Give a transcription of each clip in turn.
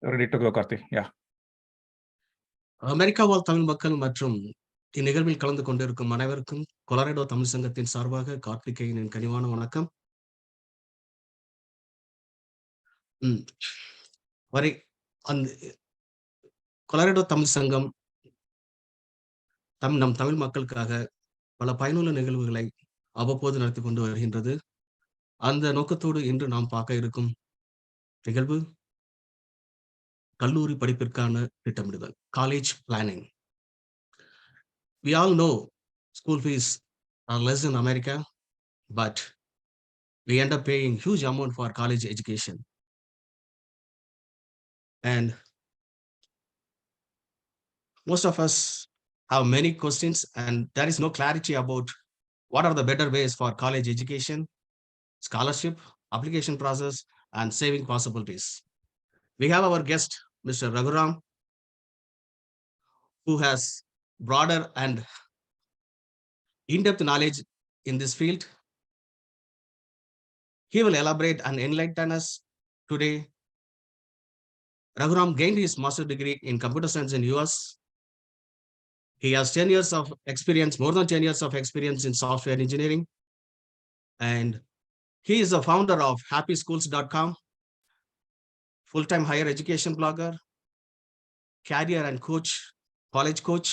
Ready to go, Karthi. Yeah. America வாழ் தமிழ் மக்கள் மற்றும் இந்நிகழ்வில் கலந்து கொண்டிருக்கும் அனைவருக்கும் கொலராடோ தமிழ் சங்கத்தின் சார்பாக கார்த்திகேயனின் கனிவான வணக்கம். அந்த கொலராடோ தமிழ் சங்கம் நம் தமிழ் மக்களுக்காக பல பயனுள்ள நிகழ்வுகளை அவ்வப்போது நடத்தி கொண்டு வருகின்றது. அந்த நோக்கத்தோடு இன்று நாம் பார்க்க இருக்கும் நிகழ்வு கல்லூரி படிப்பிற்கான திட்டமிடுதல், college planning. We all know school fees are less in America, but we end up paying huge amount for college education. And most of us have many questions and there is no clarity about what are the better ways for college education, scholarship, application process, and saving possibilities. We have our guest, Mr. Raghuram, who has broader and in-depth knowledge in this field. He will elaborate and enlighten us today. Raghuram gained his master's degree in computer science in US. He has 10 years of experience, more than 10 years of experience in software engineering. And he is the founder of happyschools.com, full-time higher education blogger, career and coach, college coach.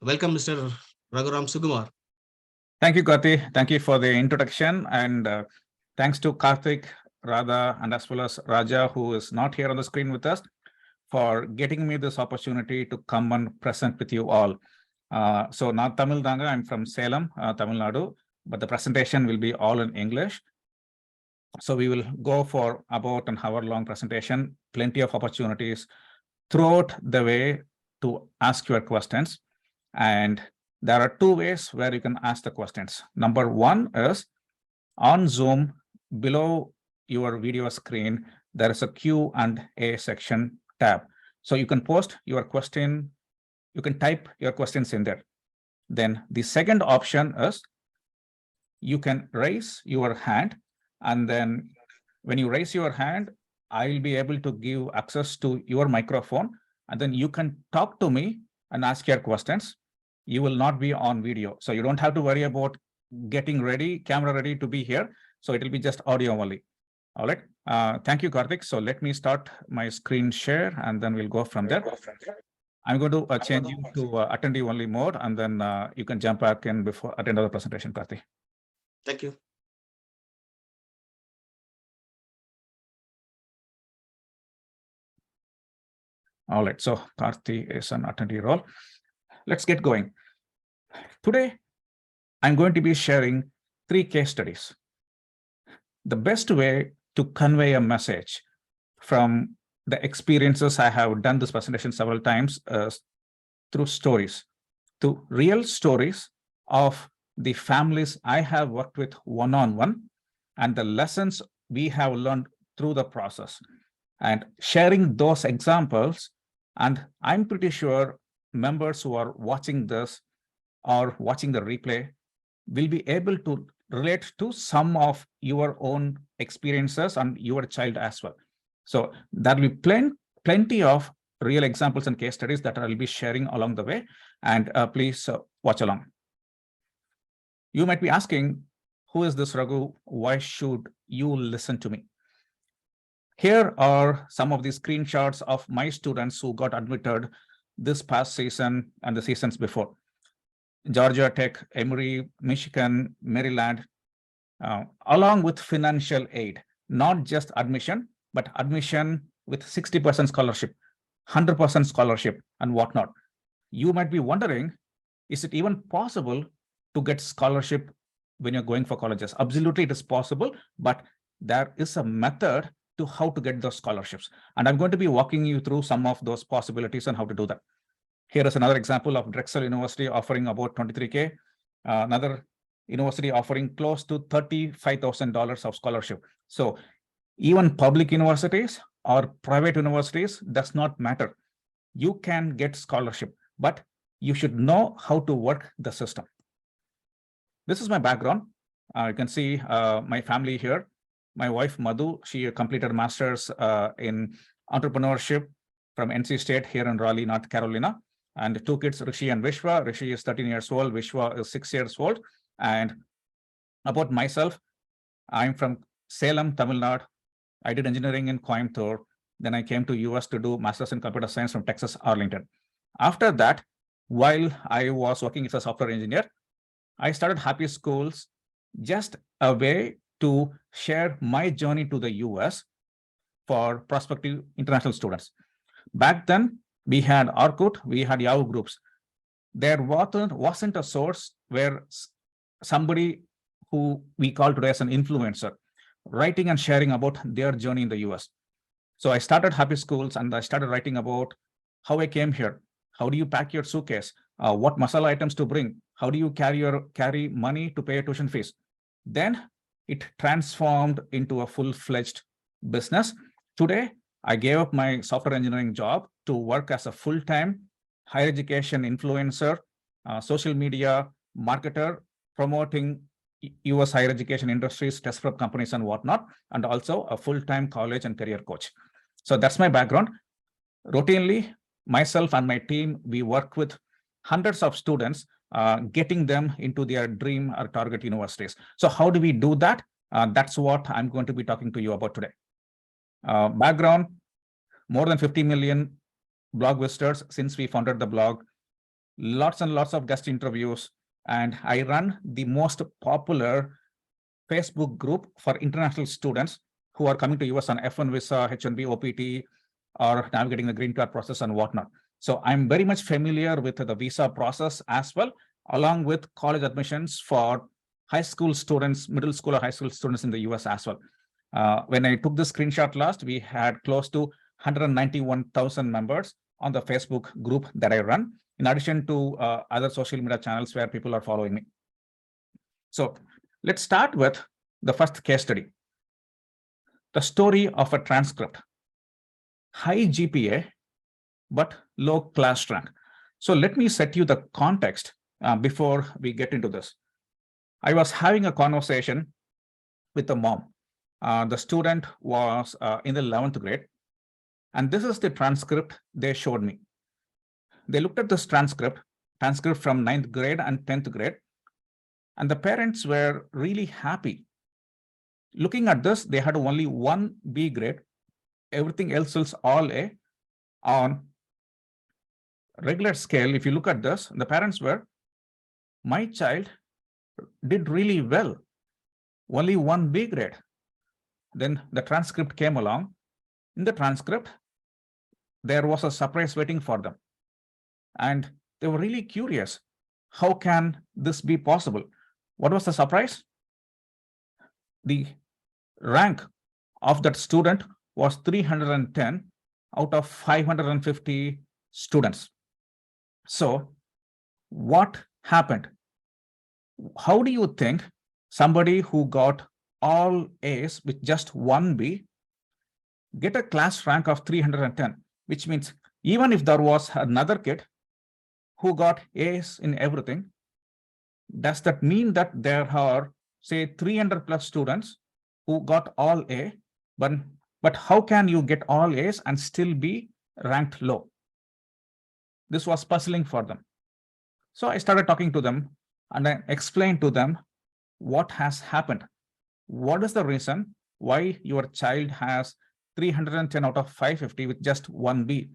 Welcome, Mr. Raghuram Sukumar. Thank you, Karthi. Thank you for the introduction. And thanks to Karthik, Radha, and as well as Raja, who is not here on the screen with us, for getting me this opportunity to come and present with you all. So, not Tamil Danga, I'm from Salem, Tamil Nadu, but the presentation will be all in English. So, we will go for about an hour-long presentation, plenty of opportunities throughout the way to ask your questions. And there are two ways where you can ask the questions. Number one is on Zoom, below your video screen, there is a Q&A section tab. So you can post your question, you can type your questions in there. Then the second option is you can raise your hand, and then when you raise your hand, I'll be able to give access to your microphone, and then you can talk to me and ask your questions. You will not be on video. So you don't have to worry about getting ready, camera ready to be here. So it will be just audio only. All right. Thank you, Karthik. So let me start my screen share and then we'll go from there. I'm going to change you to attendee only mode, and then you can jump back in before attend the presentation, Karthik. Thank you. All right. So Karthi is an attendee role. Let's get going. Today, I'm going to be sharing 3 case studies. The best way to convey a message from the experiences I have done this presentation several times through stories, to real stories of the families I have worked with one-on-one and the lessons we have learned through the process, and sharing those examples. And I'm pretty sure members who are watching this or watching the replay will be able to relate to some of your own experiences and your child as well. So there will be plenty of real examples and case studies that I'll be sharing along the way, and please watch along. You might be asking, who is this Raghu? Why should you listen to me? Here are some of the screenshots of my students who got admitted this past season and the seasons before. Georgia Tech, Emory, Michigan, Maryland, along with financial aid, not just admission, but admission with 60% scholarship, 100% scholarship, and whatnot. You might be wondering, is it even possible to get scholarship when you're going for colleges? Absolutely, it is possible, but there is a method to how to get those scholarships. And I'm going to be walking you through some of those possibilities and how to do that. Here is another example of Drexel University offering about $23K, another university offering close to $35,000 of scholarship. So even public universities or private universities does not matter. You can get scholarship, but you should know how to work the system. This is my background. You can see my family here. My wife, Madhu, she completed master's in entrepreneurship from NC State here in Raleigh, North Carolina. And 2 kids, Rishi and Vishwa. Rishi is 13 years old. Vishwa is 6 years old. And about myself, I'm from Salem, Tamil Nadu. I did engineering in Coimbatore. Then I came to US to do master's in computer science from Texas, Arlington. After that, while I was working as a software engineer, I started Happy Schools, just a way to share my journey to the US for prospective international students. Back then, we had Orkut, we had Yahoo groups. There wasn't a source where somebody who we call today as an influencer, writing and sharing about their journey in the US. So I started Happy Schools and I started writing about how I came here. How do you pack your suitcase? What masala items to bring? How do you carry money to pay your tuition fees? Then it transformed into a full-fledged business. Today, I gave up my software engineering job to work as a full-time higher education influencer, social media marketer, promoting US higher education industries, test prep companies and whatnot, and also a full-time college and career coach. So that's my background. Routinely, myself and my team, we work with hundreds of students, getting them into their dream or target universities. So how do we do that? That's what I'm going to be talking to you about today. Background, more than 50 million blog visitors since we founded the blog, lots and lots of guest interviews, and I run the most popular Facebook group for international students who are coming to US on F1 visa, H1B, OPT, or navigating the green card process and whatnot. So I'm very much familiar with the visa process as well, along with college admissions for high school students, middle school or high school students in the US as well. When I took the screenshot last, we had close to 191,000 members on the Facebook group that I run, in addition to other social media channels where people are following me. So let's start with the first case study. The story of a transcript. High GPA, but low class rank. So let me set you the context before we get into this. I was having a conversation with a mom. The student was in the 11th grade, and this is the transcript they showed me. They looked at this transcript from 9th grade and 10th grade, and the parents were really happy. Looking at this, they had only one B grade. Everything else is all A. On regular scale, if you look at this, the parents were, my child did really well, only one B grade. Then the transcript came along. In the transcript, there was a surprise waiting for them. And they were really curious. How can this be possible? What was the surprise? The rank of that student was 310 out of 550 students. So what happened? How do you think somebody who got all A's with just one B get a class rank of 310, which means even if there was another kid who got A's in everything, does that mean that there are, say, 300 plus students who got all A, but how can you get all A's and still be ranked low? This was puzzling for them. So I started talking to them and I explained to them what has happened. What is the reason why your child has 310 out of 550 with just one B?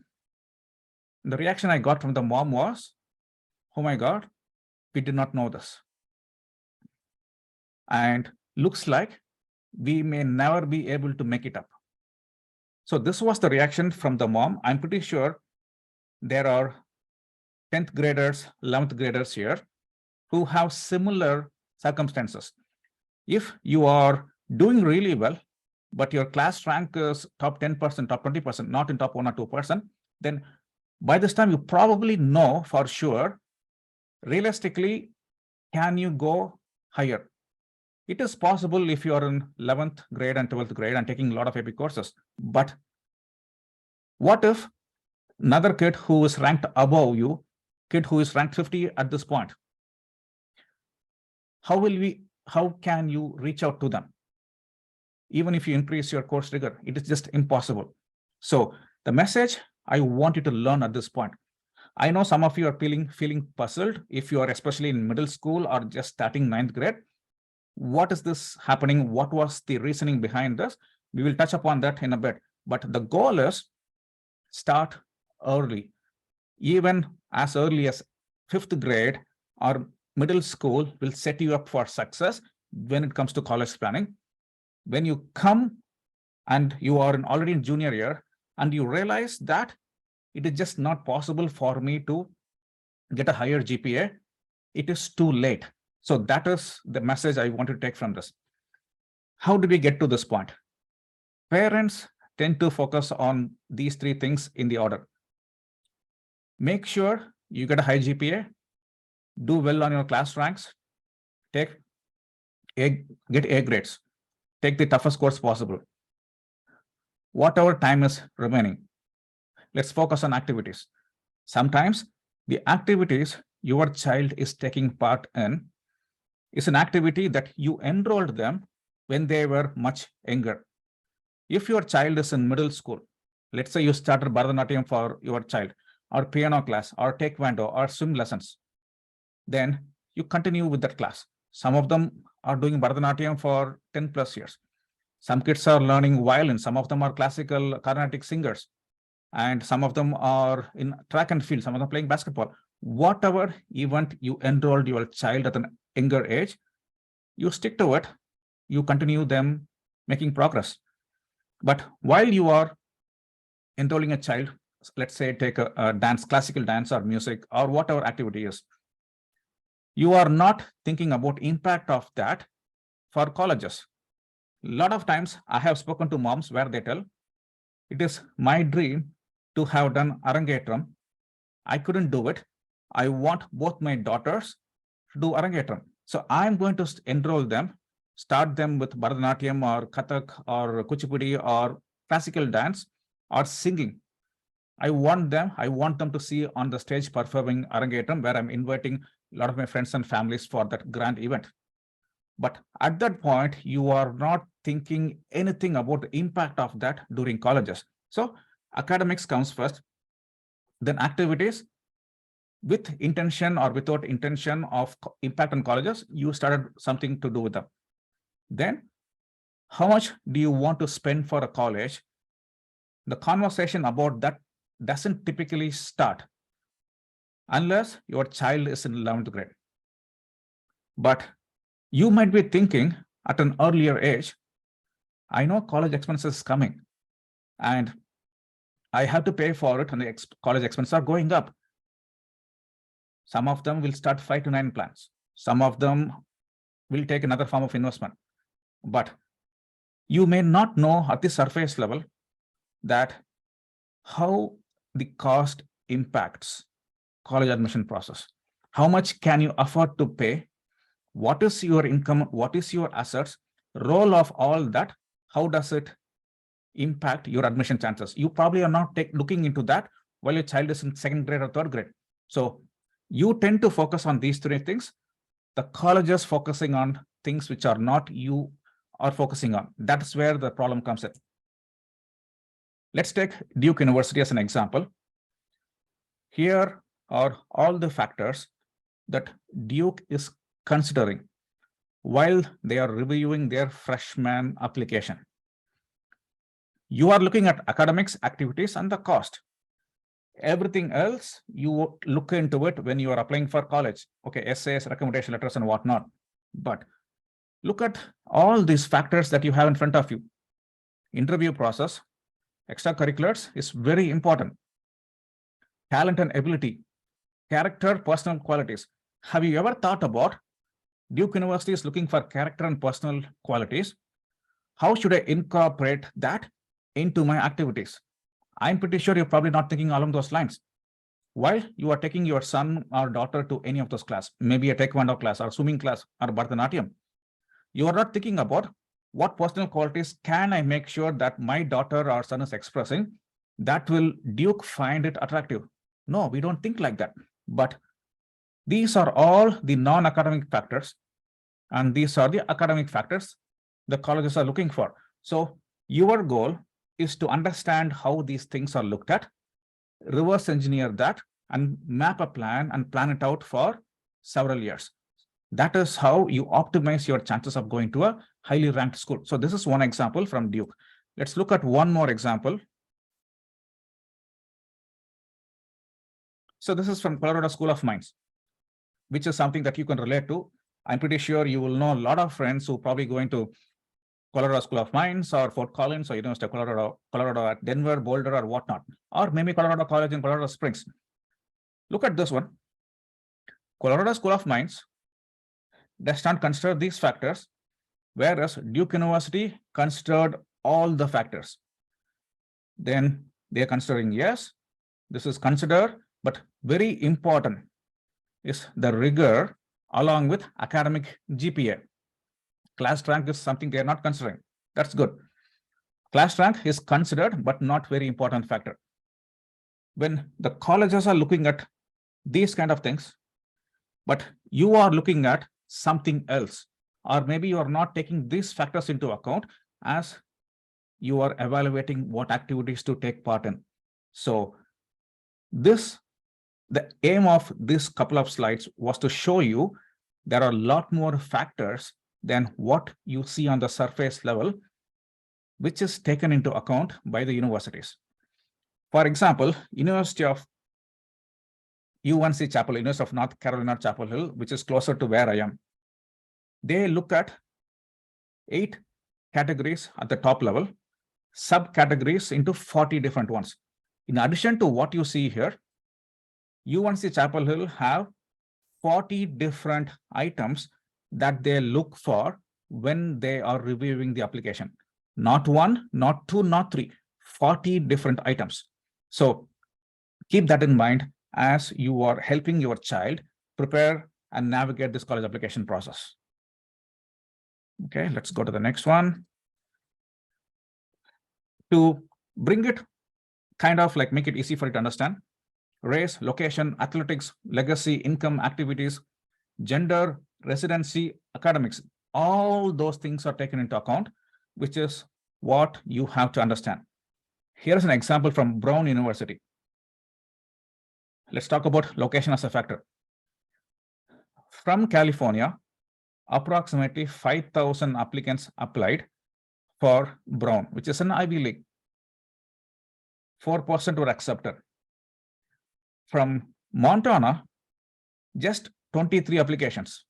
The reaction I got from the mom was, oh my God, we did not know this. And looks like we may never be able to make it up. So this was the reaction from the mom. I'm pretty sure there are 10th graders, 11th graders here who have similar circumstances. If you are doing really well, but your class rank is top 10%, top 20%, not in top 1 or 2%, then by this time you probably know for sure, realistically, can you go higher? It is possible if you are in 11th grade and 12th grade and taking a lot of AP courses. But what if another kid who is ranked above you, kid who is ranked 50 at this point? How can you reach out to them? Even if you increase your course rigor, it is just impossible. So the message I want you to learn at this point, I know some of you are feeling puzzled if you are especially in middle school or just starting ninth grade. What is this happening? What was the reasoning behind this? We will touch upon that in a bit. But the goal is start early, even as early as fifth grade or middle school will set you up for success when it comes to college planning. When you come and you are already in junior year and you realize that it is just not possible for me to get a higher GPA, it is too late. So that is the message I want to take from this. How did we get to this point? Parents tend to focus on these three things in the order. Make sure you get a high GPA, do well on your class ranks, get A grades, take the toughest course possible. Whatever time is remaining, let's focus on activities. Sometimes the activities your child is taking part in is an activity that you enrolled them when they were much younger. If your child is in middle school, let's say you started Bharatanatyam for your child, or piano class, or taekwondo, or swim lessons, then you continue with that class. Some of them are doing Bharatanatyam for 10 plus years. Some kids are learning violin, some of them are classical Carnatic singers, and some of them are in track and field, some of them playing basketball. Whatever event you enrolled your child at an younger age, you stick to it, you continue them making progress. But while you are enrolling a child, let's say take a dance, classical dance or music or whatever activity is, you are not thinking about impact of that for colleges. A lot of times I have spoken to moms where they tell, it is my dream to have done Arangetram. I couldn't do it. I want both my daughters to do Arangetram. So I'm going to enroll them, start them with Bharatanatyam or Kathak or Kuchipudi or classical dance or singing. I want them to see on the stage performing Arangetram, where I'm inviting a lot of my friends and families for that grand event. But at that point, you are not thinking anything about the impact of that during colleges. So academics comes first, then activities. With intention or without intention of impact on colleges, you started something to do with them. Then, how much do you want to spend for a college? The conversation about that doesn't typically start unless your child is in 11th grade. But you might be thinking at an earlier age, I know college expenses is coming and I have to pay for it, and the college expenses are going up. Some of them will start 5 to 9 plans. Some of them will take another form of investment. But you may not know at the surface level that how the cost impacts college admission process. How much can you afford to pay? What is your income? What is your assets? Role of all that, how does it impact your admission chances? You probably are not looking into that while your child is in second grade or third grade. So you tend to focus on these three things. The colleges focusing on things which are not you are focusing on. That's where the problem comes in. Let's take Duke University as an example. Here are all the factors that Duke is considering while they are reviewing their freshman application. You are looking at academics, activities, and the cost. Everything else, you look into it when you are applying for college. Okay, essays, recommendation letters, and whatnot. But look at all these factors that you have in front of you. Interview process, extracurriculars is very important. Talent and ability, character, personal qualities. Have you ever thought about Duke University is looking for character and personal qualities? How should I incorporate that into my activities? I'm pretty sure you're probably not thinking along those lines. While you are taking your son or daughter to any of those classes, maybe a taekwondo class or swimming class or Bharatanatyam, you are not thinking about what personal qualities can I make sure that my daughter or son is expressing that will Duke find it attractive. No, we don't think like that. But these are all the non-academic factors, and these are the academic factors the colleges are looking for. So your goal is to understand how these things are looked at, reverse engineer that, and map a plan and plan it out for several years. That is how you optimize your chances of going to a highly ranked school. So this is one example from Duke. Let's look at one more example. So this is from Colorado School of Mines, which is something that you can relate to. I'm pretty sure you will know a lot of friends who are probably going to Colorado School of Mines or Fort Collins or University of Colorado at Denver, Boulder, or whatnot, or maybe Colorado College in Colorado Springs. Look at this one. Colorado School of Mines does not consider these factors, whereas Duke University considered all the factors. Then they are considering, yes, this is considered, but very important is the rigor along with academic GPA. Class rank is something they are not considering. That's good. Class rank is considered, but not very important factor. When the colleges are looking at these kind of things, but you are looking at something else, or maybe you are not taking these factors into account as you are evaluating what activities to take part in. So the aim of this couple of slides was to show you there are a lot more factors than what you see on the surface level, which is taken into account by the universities. For example, University of UNC Chapel, University of North Carolina, Chapel Hill, which is closer to where I am. They look at 8 categories at the top level, subcategories into 40 different ones. In addition to what you see here, UNC Chapel Hill have 40 different items that they look for when they are reviewing the application. Not 1, not 2, not 3, 40 different items. So keep that in mind as you are helping your child prepare and navigate this college application process. Okay, let's go to the next one. To bring it kind of like make it easy for you to understand, race, location, athletics, legacy, income, activities, gender, residency, academics, all those things are taken into account, which is what you have to understand. Here's an example from Brown University. Let's talk about location as a factor. From California, approximately 5,000 applicants applied for Brown, which is an Ivy League. 4% were accepted. From Montana, just 23 applications.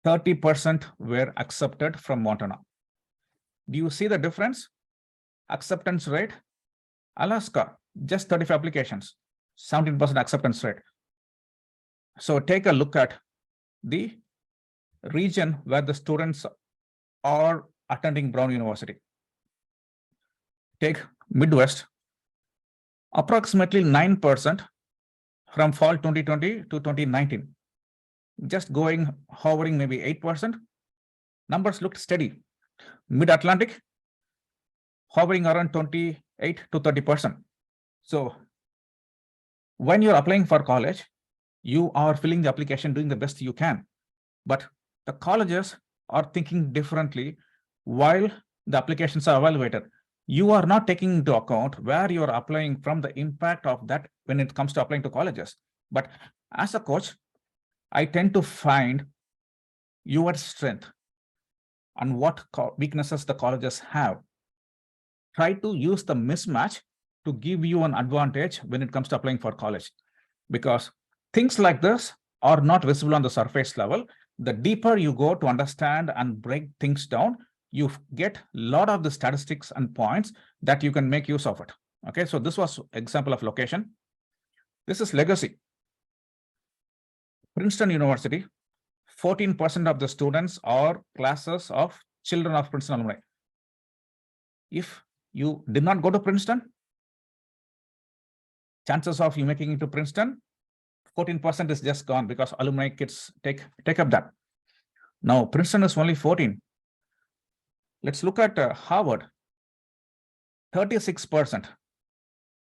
30% were accepted from Montana. Do you see the difference? Acceptance rate, Alaska, just 35 applications, 17% acceptance rate. So take a look at the region where the students are attending Brown University. Take Midwest, approximately 9% from fall 2020 to 2019. Just hovering maybe 8%. Numbers looked steady. Mid-Atlantic, hovering around 28 to 30%. So when you're applying for college, you are filling the application, doing the best you can. But the colleges are thinking differently while the applications are evaluated. You are not taking into account where you are applying from the impact of that when it comes to applying to colleges. But as a coach, I tend to find your strength and what weaknesses the colleges have. Try to use the mismatch to give you an advantage when it comes to applying for college, because things like this are not visible on the surface level. The deeper you go to understand and break things down, you get a lot of the statistics and points that you can make use of it. Okay, so this was example of location. This is legacy. Princeton University, 14% of the students are classes of children of Princeton alumni. If you did not go to Princeton, chances of you making it to Princeton, 14% is just gone because alumni kids take up that. Now, Princeton is only 14. Let's look at Harvard. 36%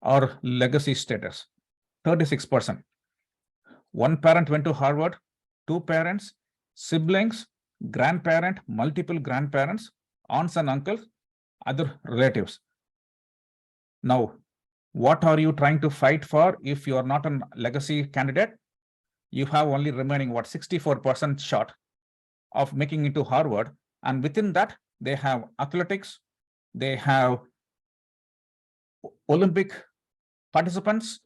are legacy status. 36%. One parent went to Harvard, 2 parents, siblings, grandparent, multiple grandparents, aunts and uncles, other relatives. Now, what are you trying to fight for if you are not a legacy candidate? You have only remaining, 64% shot of making it to Harvard. And within that, they have athletics, they have Olympic participants,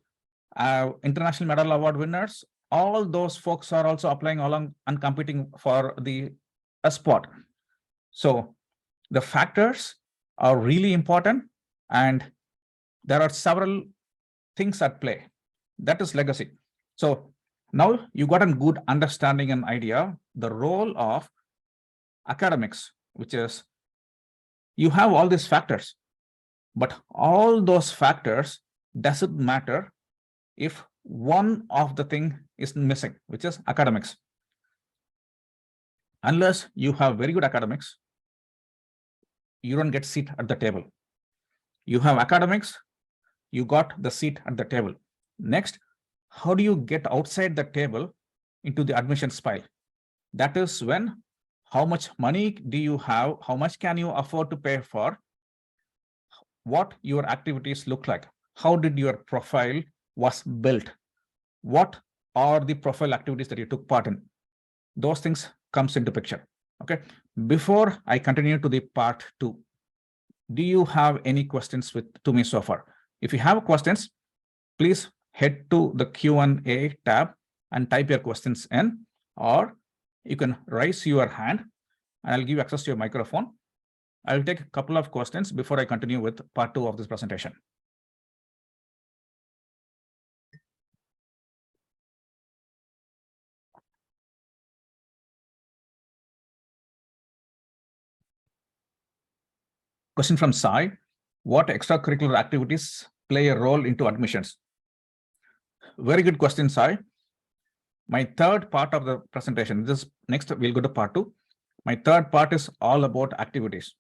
international medal award winners. All those folks are also applying along and competing for the spot. So the factors are really important, and there are several things at play. That is legacy. So now you got a good understanding and idea the role of academics, which is you have all these factors, but all those factors doesn't matter if one of the thing is missing, which is academics. Unless you have very good academics, you don't get seat at the table. You have academics, you got the seat at the table. Next, how do you get outside the table into the admissions pile? That is when, how much money do you have? How much can you afford to pay for? What your activities look like? How did your profile was built? What are the profile activities that you took part in? Those things comes into picture. Okay. Before I continue to the part 2, do you have any questions to me so far? If you have questions, please head to the Q&A tab and type your questions in, or you can raise your hand and I'll give you access to your microphone. I'll take a couple of questions before I continue with part 2 of this presentation. Question from Sai: what extracurricular activities play a role into admissions? Very good question, Sai. My third part of the presentation, this next we'll go to part 2. My third part is all about activities.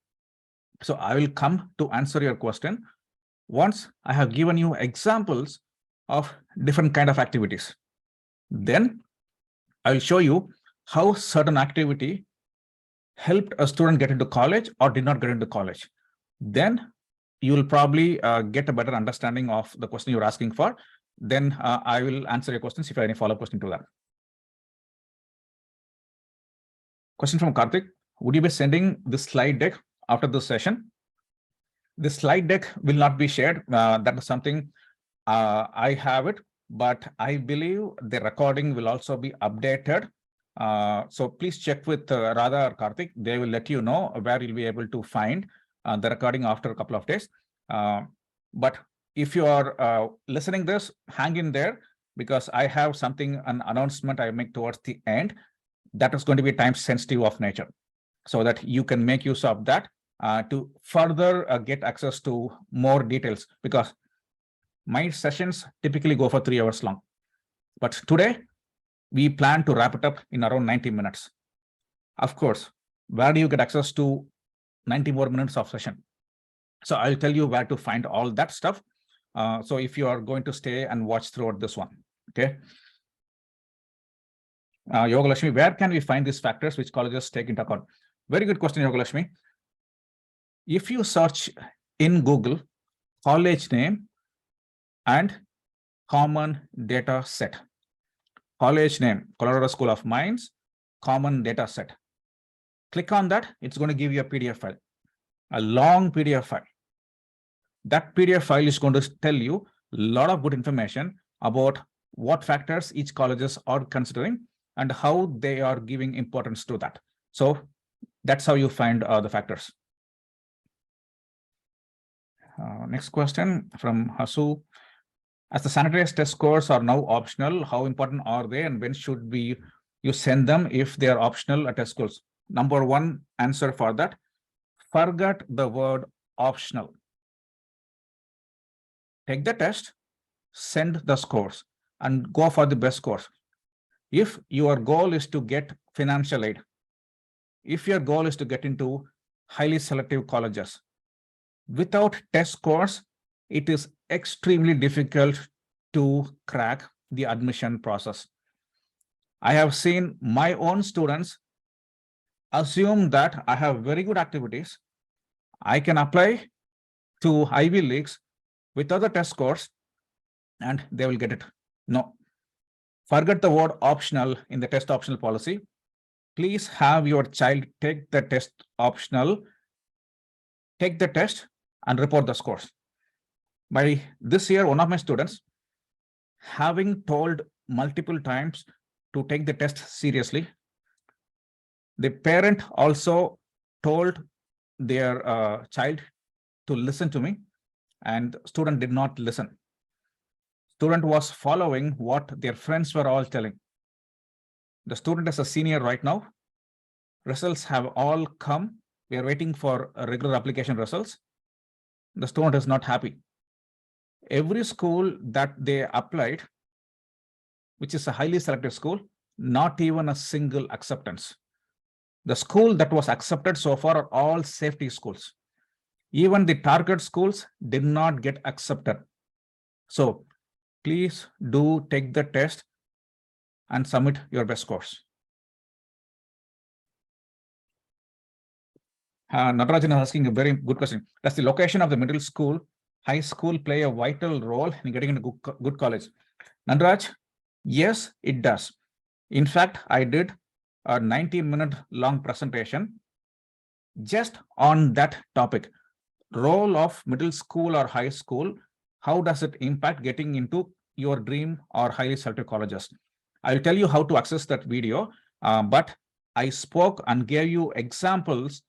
So I will come to answer your question once I have given you examples of different kind of activities. Then I will show you how certain activity helped a student get into college or did not get into college. Then you will probably get a better understanding of the question you're asking for. Then I will answer your questions if you have any follow-up question to that. Question from Karthik: would you be sending the slide deck after this session? The slide deck will not be shared. That is something I have it, but I believe the recording will also be updated. So please check with Radha or Karthik. They will let you know where you'll be able to find the recording after a couple of days. But if you are listening this, hang in there, because I have an announcement I make towards the end that is going to be time sensitive of nature, so that you can make use of that to further get access to more details, because my sessions typically go for 3 hours long. But today, we plan to wrap it up in around 90 minutes. Of course, where do you get access to 90 more minutes of session? So I'll tell you where to find all that stuff. So if you are going to stay and watch throughout this one, okay? Yogalashmi, where can we find these factors which colleges take into account? Very good question, Yogalashmi. If you search in Google college name and common data set, college name, Colorado School of Mines, common data set, click on that, it's going to give you a PDF file, a long PDF file. That PDF file is going to tell you a lot of good information about what factors each colleges are considering and how they are giving importance to that. So that's how you find the factors. Next question from Hasu: as the sanitary test scores are now optional, how important are they, and when should you send them if they are optional at test scores? Number one answer for that: forget the word optional. Take the test, send the scores, and go for the best scores. If your goal is to get financial aid, if your goal is to get into highly selective colleges, without test scores, it is extremely difficult to crack the admission process. I have seen my own students assume that I have very good activities, I can apply to Ivy Leagues, with other test scores and they will get it. No. Forget the word optional in the test optional policy. Please have your child take the test optional, take the test and report the scores. By this year, one of my students, having told multiple times to take the test seriously, the parent also told their child to listen to me, and student did not listen. Student was following what their friends were all telling. The student is a senior right now. Results have all come. We are waiting for regular application results. The student is not happy. Every school that they applied, which is a highly selected school, not even a single acceptance. The school that was accepted so far are all safety schools. Even the target schools did not get accepted. So please do take the test and submit your best scores. Natarajan is asking a very good question. Does the location of the middle school, high school play a vital role in getting into good college? Nataraj, yes, it does. In fact, I did a 90-minute long presentation just on that topic. Role of middle school or high school, how does it impact getting into your dream or highly selected colleges? I'll tell you how to access that video, but I spoke and gave you examples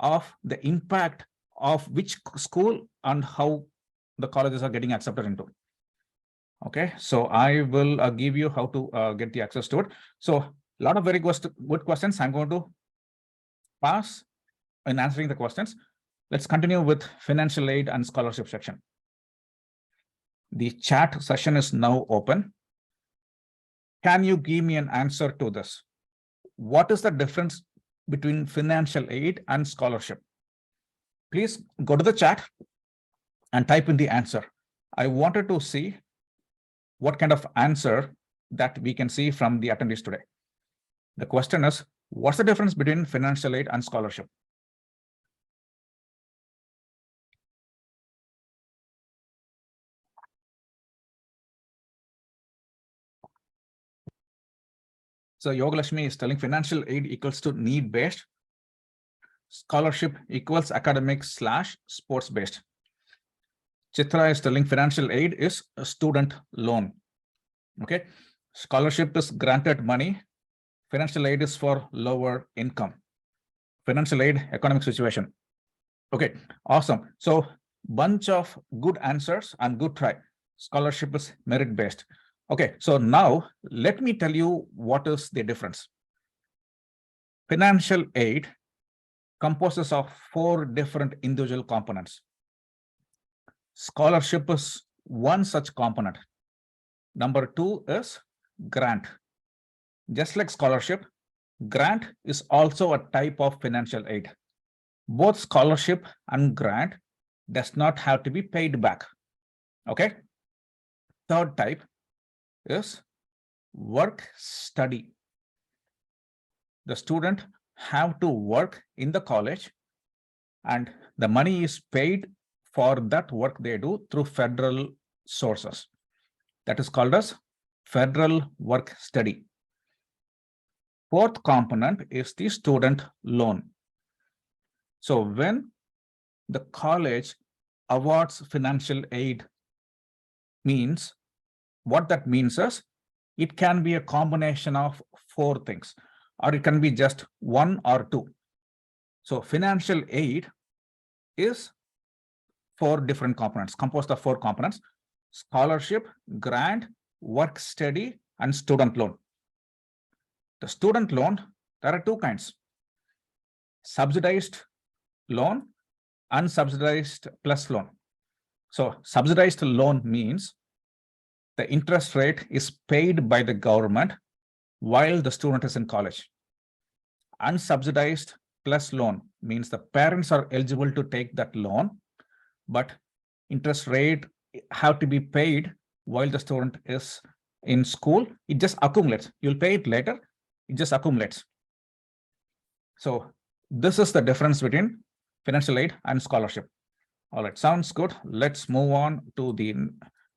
of the impact of which school and how the colleges are getting accepted into. Okay, so I will give you how to get the access to it. So a lot of very good questions. I'm going to pass in answering the questions. Let's continue with financial aid and scholarship section. The chat session is now open. Can you give me an answer to this? What is the difference between financial aid and scholarship? Please go to the chat and type in the answer. I wanted to see what kind of answer that we can see from the attendees today. The question is, what's the difference between financial aid and scholarship? So Yogalashmi is telling financial aid equals to need-based. Scholarship equals academic/sports-based. Chitra is telling financial aid is a student loan. Okay. Scholarship is granted money. Financial aid is for lower income. Financial aid, economic situation. Okay, awesome. So bunch of good answers and good try. Scholarship is merit-based. Okay, so now let me tell you what is the difference. Financial aid composes of 4 different individual components. Scholarship is one such component. Number 2 is grant. Just like scholarship, grant is also a type of financial aid. Both scholarship and grant does not have to be paid back. Okay. Third type is work study. The student have to work in the college and the money is paid for that work they do through federal sources. That is called as federal work study. Fourth component is the student loan. So when the college awards financial aid, means what that means is it can be a combination of 4 things, or it can be just 1 or 2. So financial aid is 4 different components, composed of 4 components: scholarship, grant, work study, and student loan. The student loan, there are 2 kinds: subsidized loan, unsubsidized plus loan. So subsidized loan means the interest rate is paid by the government while the student is in college. Unsubsidized plus loan means the parents are eligible to take that loan, but interest rate have to be paid while the student is in school. It just accumulates. You'll pay it later. It just accumulates. So this is the difference between financial aid and scholarship. All right, sounds good. Let's move on to the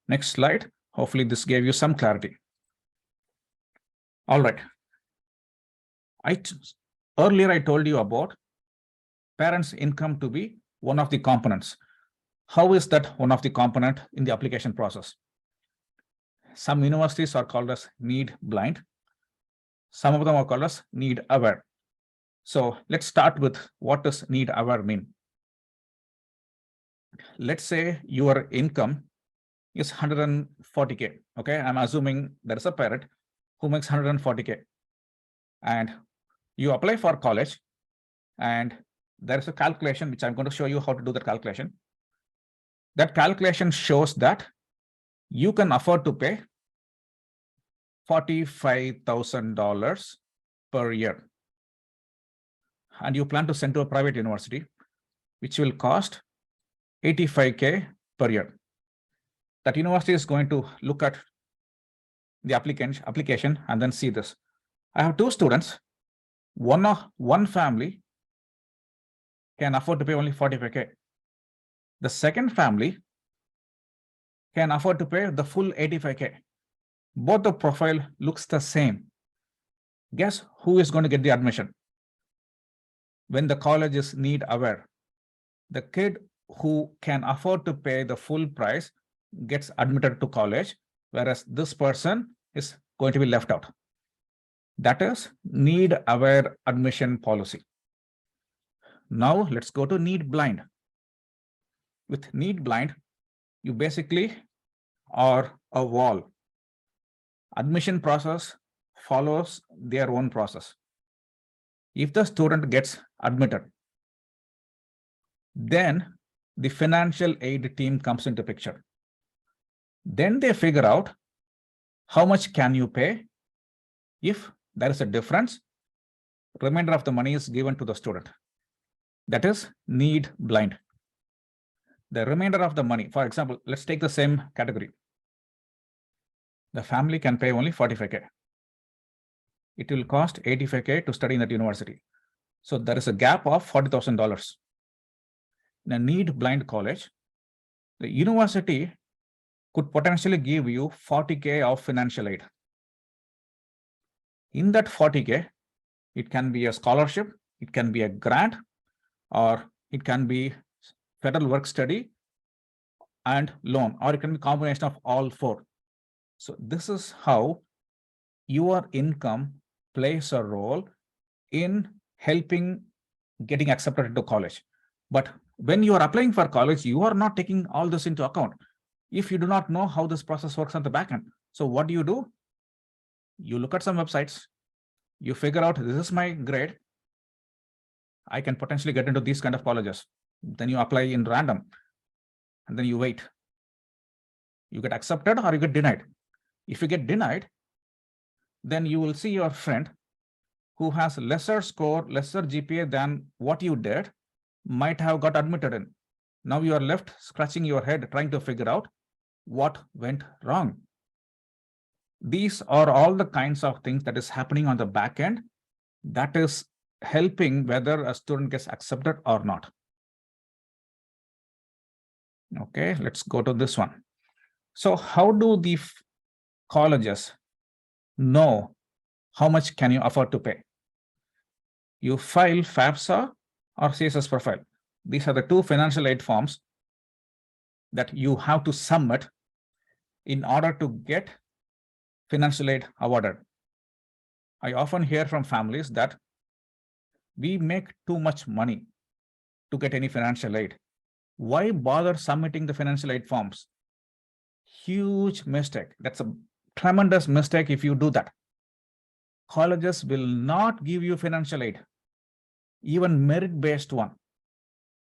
next slide. Hopefully this gave you some clarity. All right. Earlier I told you about parents' income to be one of the components. How is that one of the component in the application process? Some universities are called as need blind. Some of them are called as need aware. So let's start with what does need aware mean? Let's say your income is 140K. Okay, I'm assuming there is a parent who makes 140K. And you apply for college, and there is a calculation which I'm going to show you how to do that calculation. That calculation shows that you can afford to pay $45,000 per year. And you plan to send to a private university, which will cost 85K per year. That university is going to look at the application and then see this. I have two students. One family can afford to pay only 45K. The second family can afford to pay the full 85K. Both the profile looks the same. Guess who is going to get the admission? When the college is need aware, the kid who can afford to pay the full price gets admitted to college, whereas this person is going to be left out. That is need aware admission policy. Now let's go to need blind. With need blind, you basically are a wall. Admission process follows their own process. If the student gets admitted, then the financial aid team comes into picture. Then they figure out how much can you pay. If there is a difference, remainder of the money is given to the student. That is need blind. The remainder of the money, for example, let's take the same category. The family can pay only 45K. It will cost 85K to study in that university. So there is a gap of $40,000. In a need blind college, the university could potentially give you 40K of financial aid. In that 40K, it can be a scholarship, it can be a grant, or it can be federal work study and loan, or it can be a combination of all four. So this is how your income plays a role in helping getting accepted into college. But when you are applying for college, you are not taking all this into account if you do not know how this process works on the back end. So what do? You look at some websites, you figure out this is my grade, I can potentially get into these kind of colleges. Then you apply in random, and then you wait. You get accepted or you get denied. If you get denied, then you will see your friend who has lesser score, lesser GPA than what you did, might have got admitted in. Now you are left scratching your head trying to figure out what went wrong. These are all the kinds of things that is happening on the back end that is helping whether a student gets accepted or not. Okay, let's go to this one. So how do the colleges know how much can you afford to pay? You file FAFSA or CSS profile. These are the two financial aid forms that you have to submit in order to get financial aid awarded. I often hear from families that we make too much money to get any financial aid. Why bother submitting the financial aid forms? Huge mistake. That's a tremendous mistake if you do that. Colleges will not give you financial aid, even merit-based one,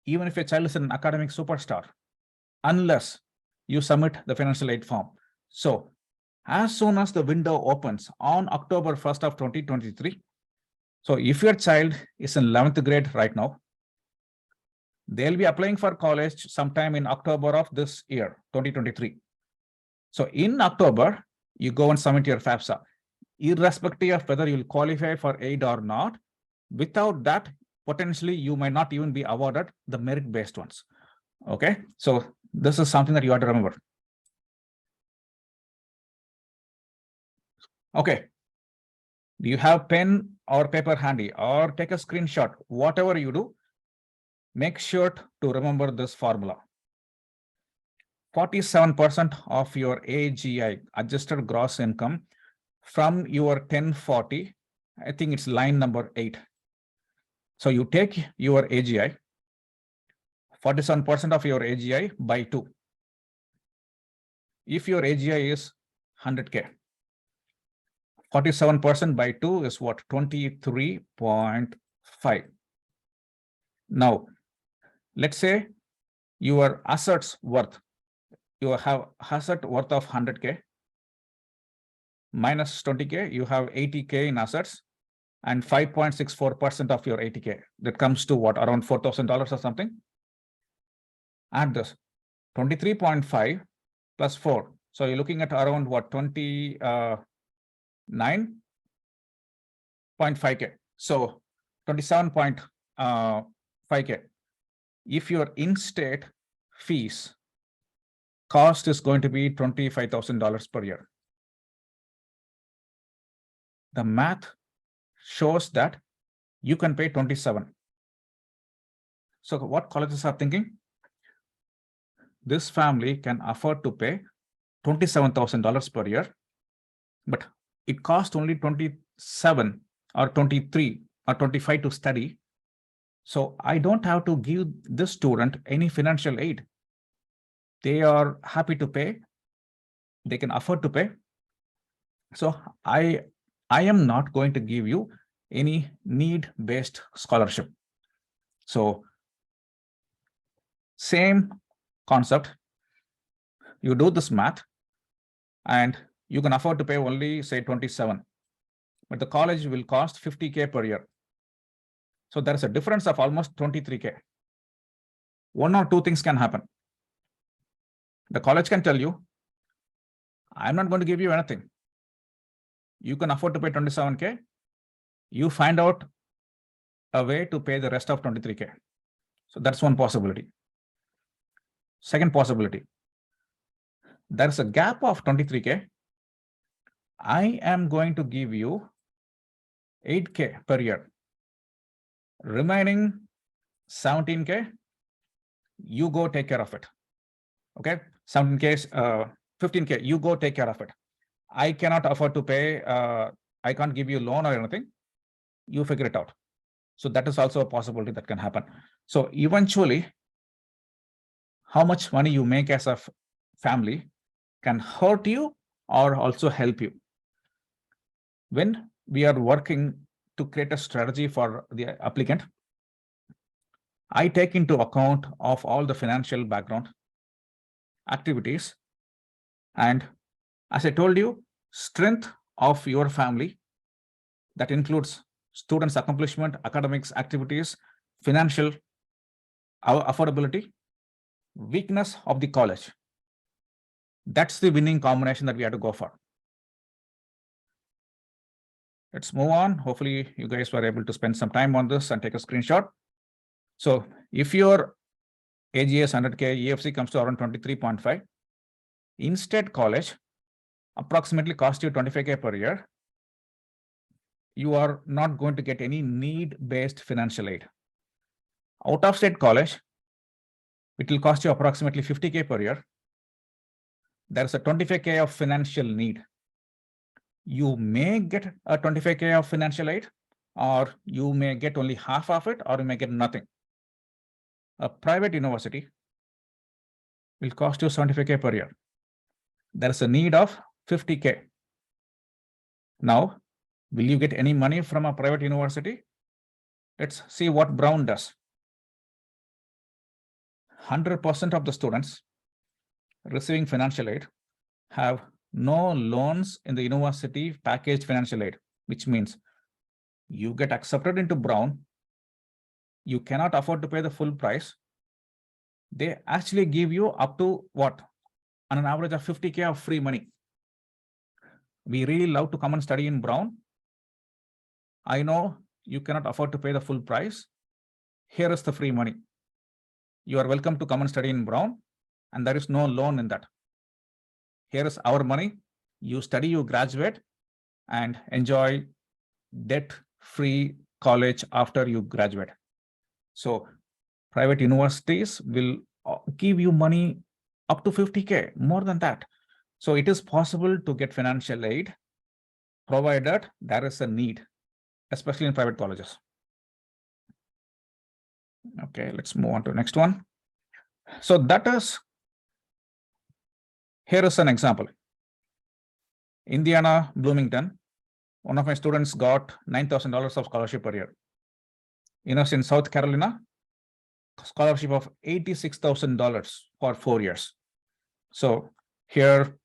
even if your child is an academic superstar, unless you submit the financial aid form. So as soon as the window opens on October 1st of 2023, so if your child is in 11th grade right now, they'll be applying for college sometime in October of this year, 2023. So in October, you go and submit your FAFSA, irrespective of whether you'll qualify for aid or not. Without that, potentially you might not even be awarded the merit-based ones. Okay, so this is something that you have to remember. Okay, do you have pen or paper handy, or take a screenshot? Whatever you do, make sure to remember this formula. 47% of your AGI, adjusted gross income, from your 1040, I think it's line number 8. So you take your AGI, 47% of your AGI by 2. If your AGI is 100K, 47% by 2 is what? 23.5. Now, let's say your assets worth, you have asset worth of 100K, minus 20K, you have 80K in assets, and 5.64% of your 80K. That comes to what? Around $4,000 or something. Add this 23.5 plus 4. So you're looking at around what? 29.5K. So 27.5K. If your in-state fees cost is going to be $25,000 per year, the math shows that you can pay 27. So what colleges are thinking? This family can afford to pay $27,000 per year, but it costs only 27 or 23 or 25 to study. So I don't have to give this student any financial aid. They are happy to pay. They can afford to pay. So I am not going to give you any need-based scholarship. So same concept, you do this math and you can afford to pay only say 27, but the college will cost 50K per year. So there's a difference of almost 23K. One or two things can happen. The college can tell you, I'm not going to give you anything. You can afford to pay 27K. You find out a way to pay the rest of 23K. So that's one possibility. Second possibility, there's a gap of 23K. I am going to give you 8K per year. Remaining 17K, you go take care of it. Okay, 17K, 15K, you go take care of it. I cannot afford to pay, I can't give you a loan or anything. You figure it out. So that is also a possibility that can happen. So eventually, how much money you make as a family can hurt you or also help you. When we are working to create a strategy for the applicant, I take into account of all the financial background, activities, and as I told you, strength of your family. That includes students' accomplishment, academics, activities, financial affordability, weakness of the college. That's the winning combination that we have to go for. Let's move on. Hopefully you guys were able to spend some time on this and take a screenshot. So if your AGS 100K, EFC comes to around 23.5, in-state college approximately cost you 25K per year. You are not going to get any need-based financial aid. Out-of-state college, it will cost you approximately 50K per year. There's a 25K of financial need. You may get a 25K of financial aid, or you may get only half of it, or you may get nothing. A private university will cost you 75K per year. There's a need of 50K. Now, will you get any money from a private university? Let's see what Brown does. 100% of the students receiving financial aid have no loans in the university packaged financial aid, which means you get accepted into Brown, you cannot afford to pay the full price. They actually give you up to what? On an average of 50K of free money. We really love to come and study in Brown. I know you cannot afford to pay the full price. Here is the free money. you are welcome to come and study in Brown, and there is no loan in that. Here is our money. You study, you graduate, and enjoy debt-free college after you graduate. So private universities will give you money up to 50K, more than that. So it is possible to get financial aid, provided there is a need, especially in private colleges. Okay, let's move on to the next one. So that is, here is an example. Indiana, Bloomington, one of my students got $9,000 of scholarship per year. University in South Carolina, scholarship of $86,000 for 4 years. So here,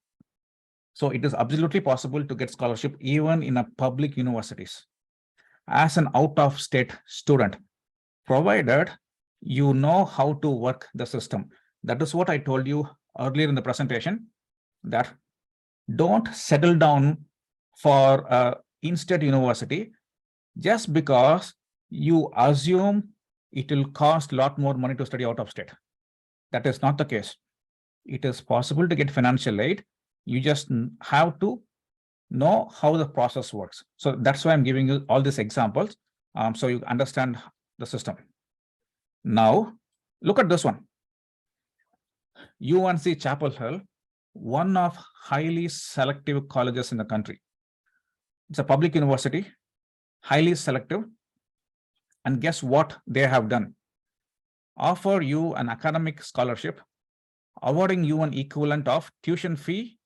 so it is absolutely possible to get scholarship even in a public universities as an out-of-state student, provided you know how to work the system. That is what I told you earlier in the presentation, that don't settle down for a in-state university just because you assume it will cost a lot more money to study out of state. That is not the case. It is possible to get financial aid. You just have to know how the process works. So that's why I'm giving you all these examples, so you understand the system. Now, look at this one. UNC Chapel Hill, one of highly selective colleges in the country. It's a public university, highly selective. And guess what they have done? Offer you an academic scholarship, awarding you an equivalent of tuition fee,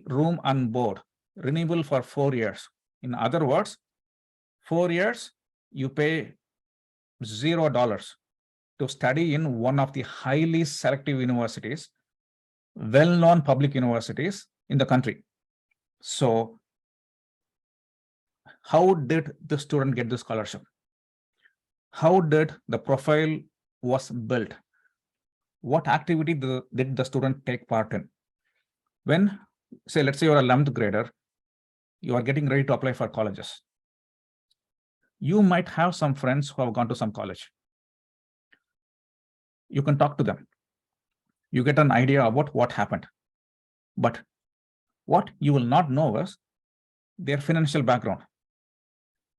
room and board, renewable for 4 years. In other words, 4 years, you pay $0 to study in one of the highly selective universities, well-known public universities in the country. So how did the student get the scholarship? How did the profile was built? What activity did the student take part in? When, say, let's say you're a 11th grader, you are getting ready to apply for colleges. You might have some friends who have gone to some college. You can talk to them. You get an idea about what happened. But what you will not know is their financial background.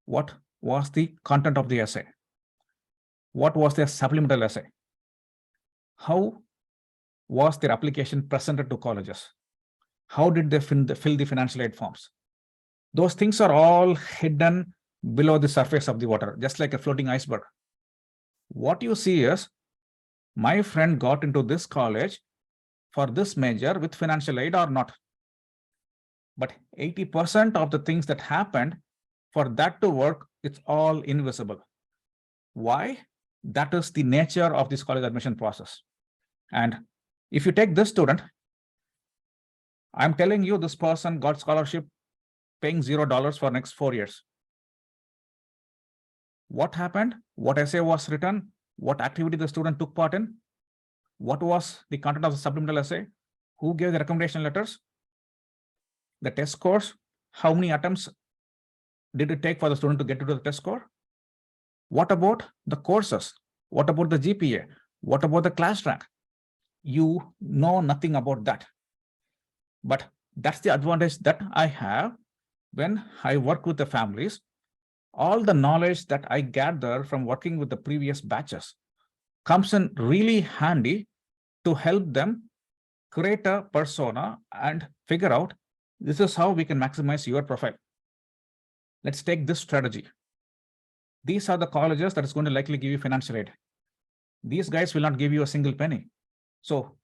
What was the content of the essay? What was their supplemental essay? How was their application presented to colleges? How did they fill the financial aid forms? Those things are all hidden below the surface of the water, just like a floating iceberg. What you see is, my friend got into this college for this major with financial aid or not. But 80% of the things that happened for that to work, it's all invisible. Why? That is the nature of this college admission process. And if you take this student, I'm telling you, this person got scholarship paying $0 for next 4 years. What happened? What essay was written? What activity the student took part in? What was the content of the supplemental essay? Who gave the recommendation letters? The test scores? How many attempts did it take for the student to get to the test score? What about the courses? What about the GPA? What about the class rank? You know nothing about that. But that's the advantage that I have when I work with the families. All the knowledge that I gather from working with the previous batches comes in really handy to help them create a persona and figure out, this is how we can maximize your profile. Let's take this strategy. These are the colleges that is going to likely give you financial aid. These guys will not give you a single penny. So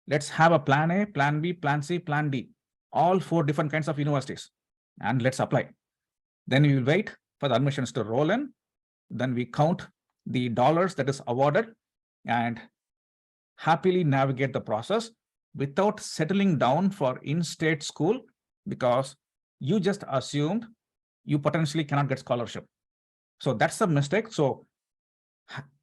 let's have a plan A, plan B, plan C, plan D, all 4 different kinds of universities, and let's apply. Then we will wait for the admissions to roll in. Then we count the dollars that is awarded and happily navigate the process without settling down for in-state school, because you just assumed you potentially cannot get scholarship. So that's a mistake. So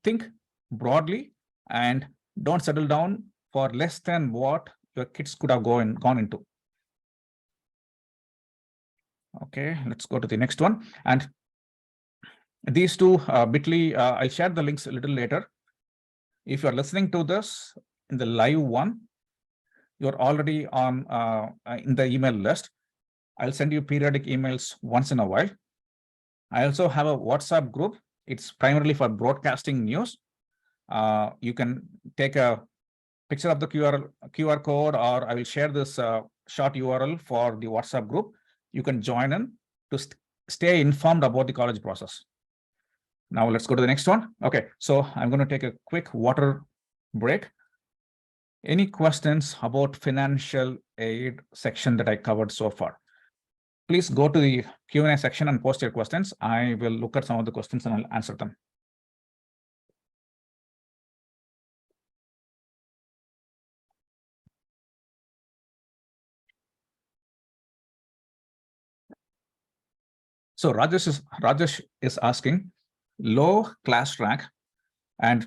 think broadly and don't settle down for less than what your kids could have gone into. Okay, let's go to the next one. And these two, Bitly, I'll share the links a little later. If you're listening to this in the live one, you're already on in the email list. I'll send you periodic emails once in a while. I also have a WhatsApp group. It's primarily for broadcasting news. You can take a picture of the QR code, or I will share this short URL for the WhatsApp group. You can join in to stay informed about the college process. Now let's go to the next one. Okay, so I'm going to take a quick water break. Any questions about financial aid section that I covered so far? Please go to the Q&A section and post your questions. I will look at some of the questions and I'll answer them. So Rajesh is asking, low class rank and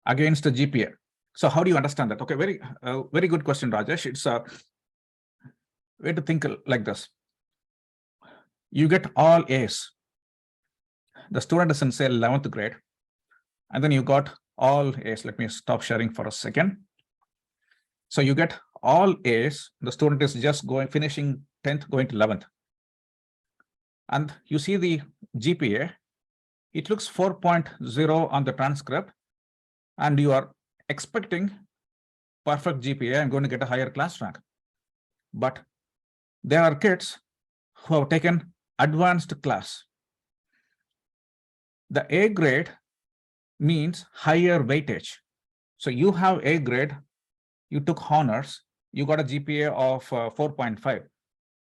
against the GPA. So how do you understand that? Okay, very good question, Rajesh. It's a way to think like this. You get all A's. The student is in, say, 11th grade, and then you got all A's. Let me stop sharing for a second. So you get all A's. The student is just finishing 10th, going to 11th. And you see the GPA, it looks 4.0 on the transcript, and you are expecting perfect GPA. I'm going to get a higher class rank. But there are kids who have taken advanced class. The A grade means higher weightage. So you have A grade, you took honors, you got a GPA of 4.5.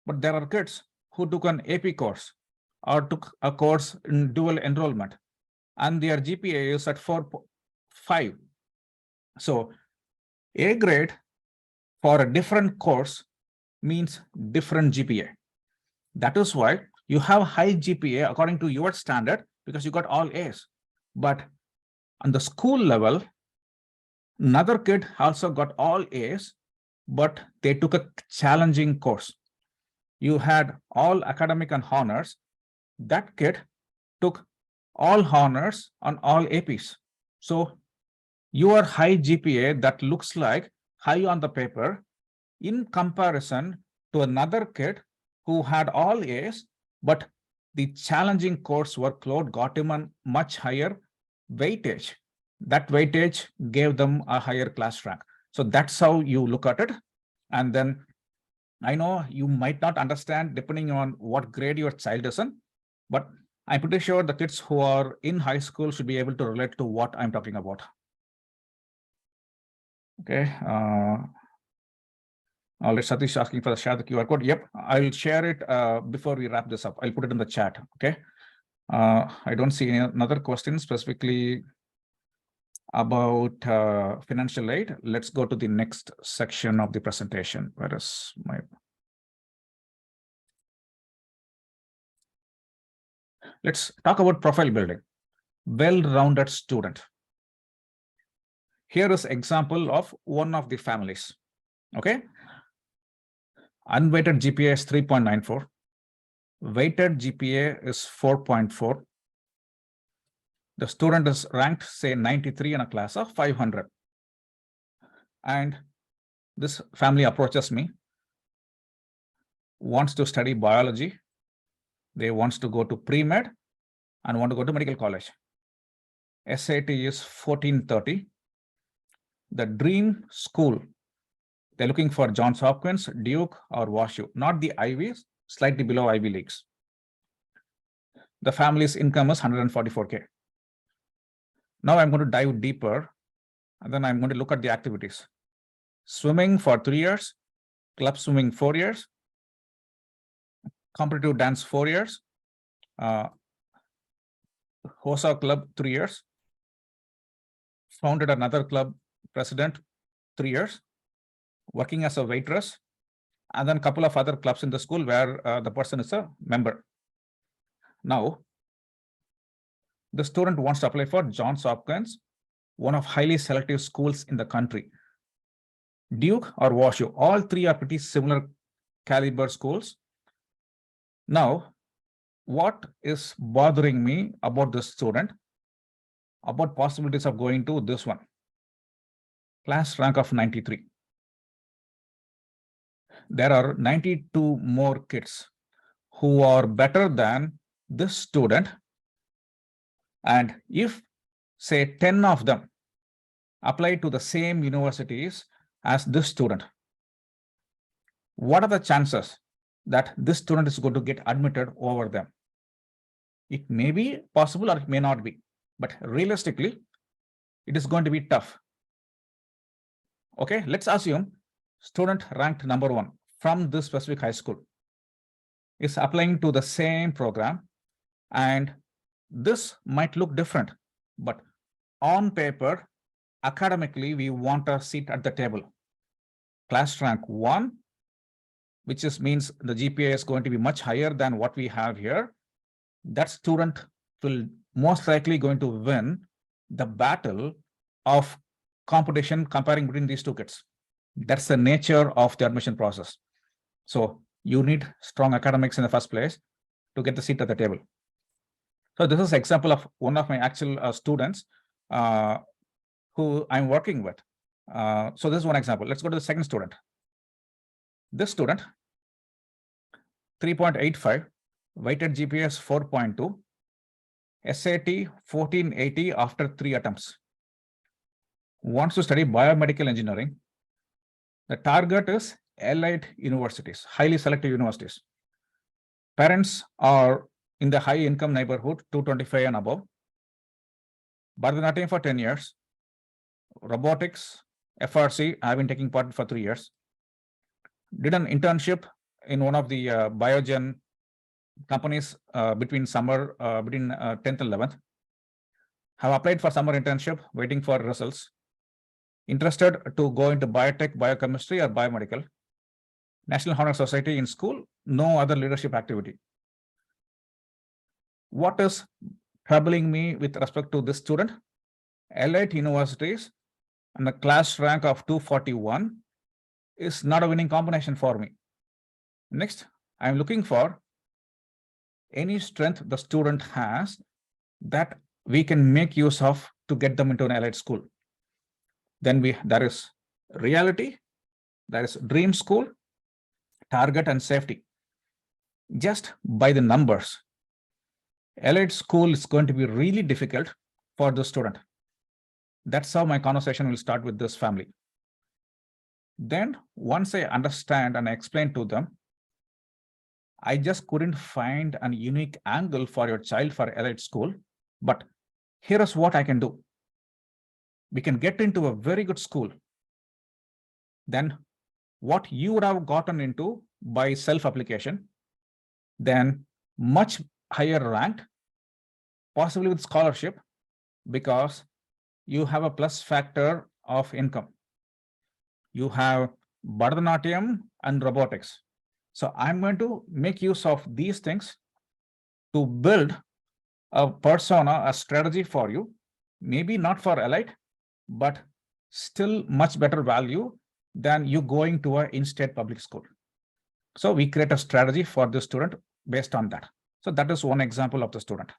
But there are kids who took an AP course or took a course in dual enrollment, and their GPA is at 4.5. So A grade for a different course means different GPA. That is why you have high GPA according to your standard, because you got all A's. But on the school level, another kid also got all A's, but they took a challenging course. You had all academic and honors. That kid took all honors on all APs. So your high GPA that looks like high on the paper in comparison to another kid who had all A's, but the challenging course workload got him a much higher weightage. That weightage gave them a higher class rank. So that's how you look at it. And then I know you might not understand depending on what grade your child is in, but I'm pretty sure the kids who are in high school should be able to relate to what I'm talking about. Okay. All right, Satish asking for the share the QR code. Yep, I'll share it before we wrap this up. I'll put it in the chat. Okay. I don't see another question specifically about financial aid. Let's go to the next section of the presentation. Where is my... Let's talk about profile building. Well-rounded student. Here is example of one of the families. Okay. Unweighted GPA is 3.94. Weighted GPA is 4.4. The student is ranked, say, 93 in a class of 500. And this family approaches me, wants to study biology. They wants to go to pre-med and want to go to medical college. SAT is 1430. The dream school, they're looking for Johns Hopkins, Duke, or WashU, not the Ivies, slightly below Ivy Leagues. The family's income is 144K. Now I'm going to dive deeper, and then I'm going to look at the activities. Swimming for 3 years, club swimming 4 years, competitive dance 4 years, HOSA club 3 years, founded another club president 3 years, working as a waitress, and then a couple of other clubs in the school where the person is a member. Now, the student wants to apply for Johns Hopkins, one of highly selective schools in the country. Duke or WashU, all three are pretty similar caliber schools. Now, what is bothering me about this student? about possibilities of going to this one. Class rank of 93. There are 92 more kids who are better than this student. And if, say, 10 of them apply to the same universities as this student, what are the chances that this student is going to get admitted over them? It may be possible or it may not be, but realistically, it is going to be tough. Okay, let's assume student ranked number 1 from this specific high school is applying to the same program, and this might look different, but on paper, academically, we want a seat at the table. Class rank 1, which means the GPA is going to be much higher than what we have here. That student will most likely going to win the battle of competition comparing between these two kids. That's the nature of the admission process. So you need strong academics in the first place to get the seat at the table. So this is an example of one of my actual students who I'm working with. So this is one example. Let's go to the second student. This student, 3.85, weighted GPA is 4.2, SAT 1480 after 3 attempts. Wants to study biomedical engineering. The target is elite universities, highly selective universities. Parents are in the high income neighborhood, 225 and above. Bharatanatyam for 10 years. Robotics, FRC, I have been taking part for 3 years. Did an internship in one of the biogen companies between 10th and 11th. Have applied for summer internship, waiting for results. Interested to go into biotech, biochemistry, or biomedical. National Honor Society in school, no other leadership activity. What is troubling me with respect to this student? Elite universities and the class rank of 241 is not a winning combination for me. Next, I'm looking for any strength the student has that we can make use of to get them into an elite school. Then there is reality, there is dream school, target, and safety. Just by the numbers, elite school is going to be really difficult for the student. That's how my conversation will start with this family. Then once I understand and I explain to them, I just couldn't find a unique angle for your child for elite school, but here is what I can do. We can get into a very good school. Then what you would have gotten into by self-application, then much higher ranked, possibly with scholarship, because you have a plus factor of income. You have Bharatanatyam and robotics. So I'm going to make use of these things to build a persona, a strategy for you, maybe not for elite, but still much better value than you going to an in-state public school. So we create a strategy for the student based on that. So that is one example of the student.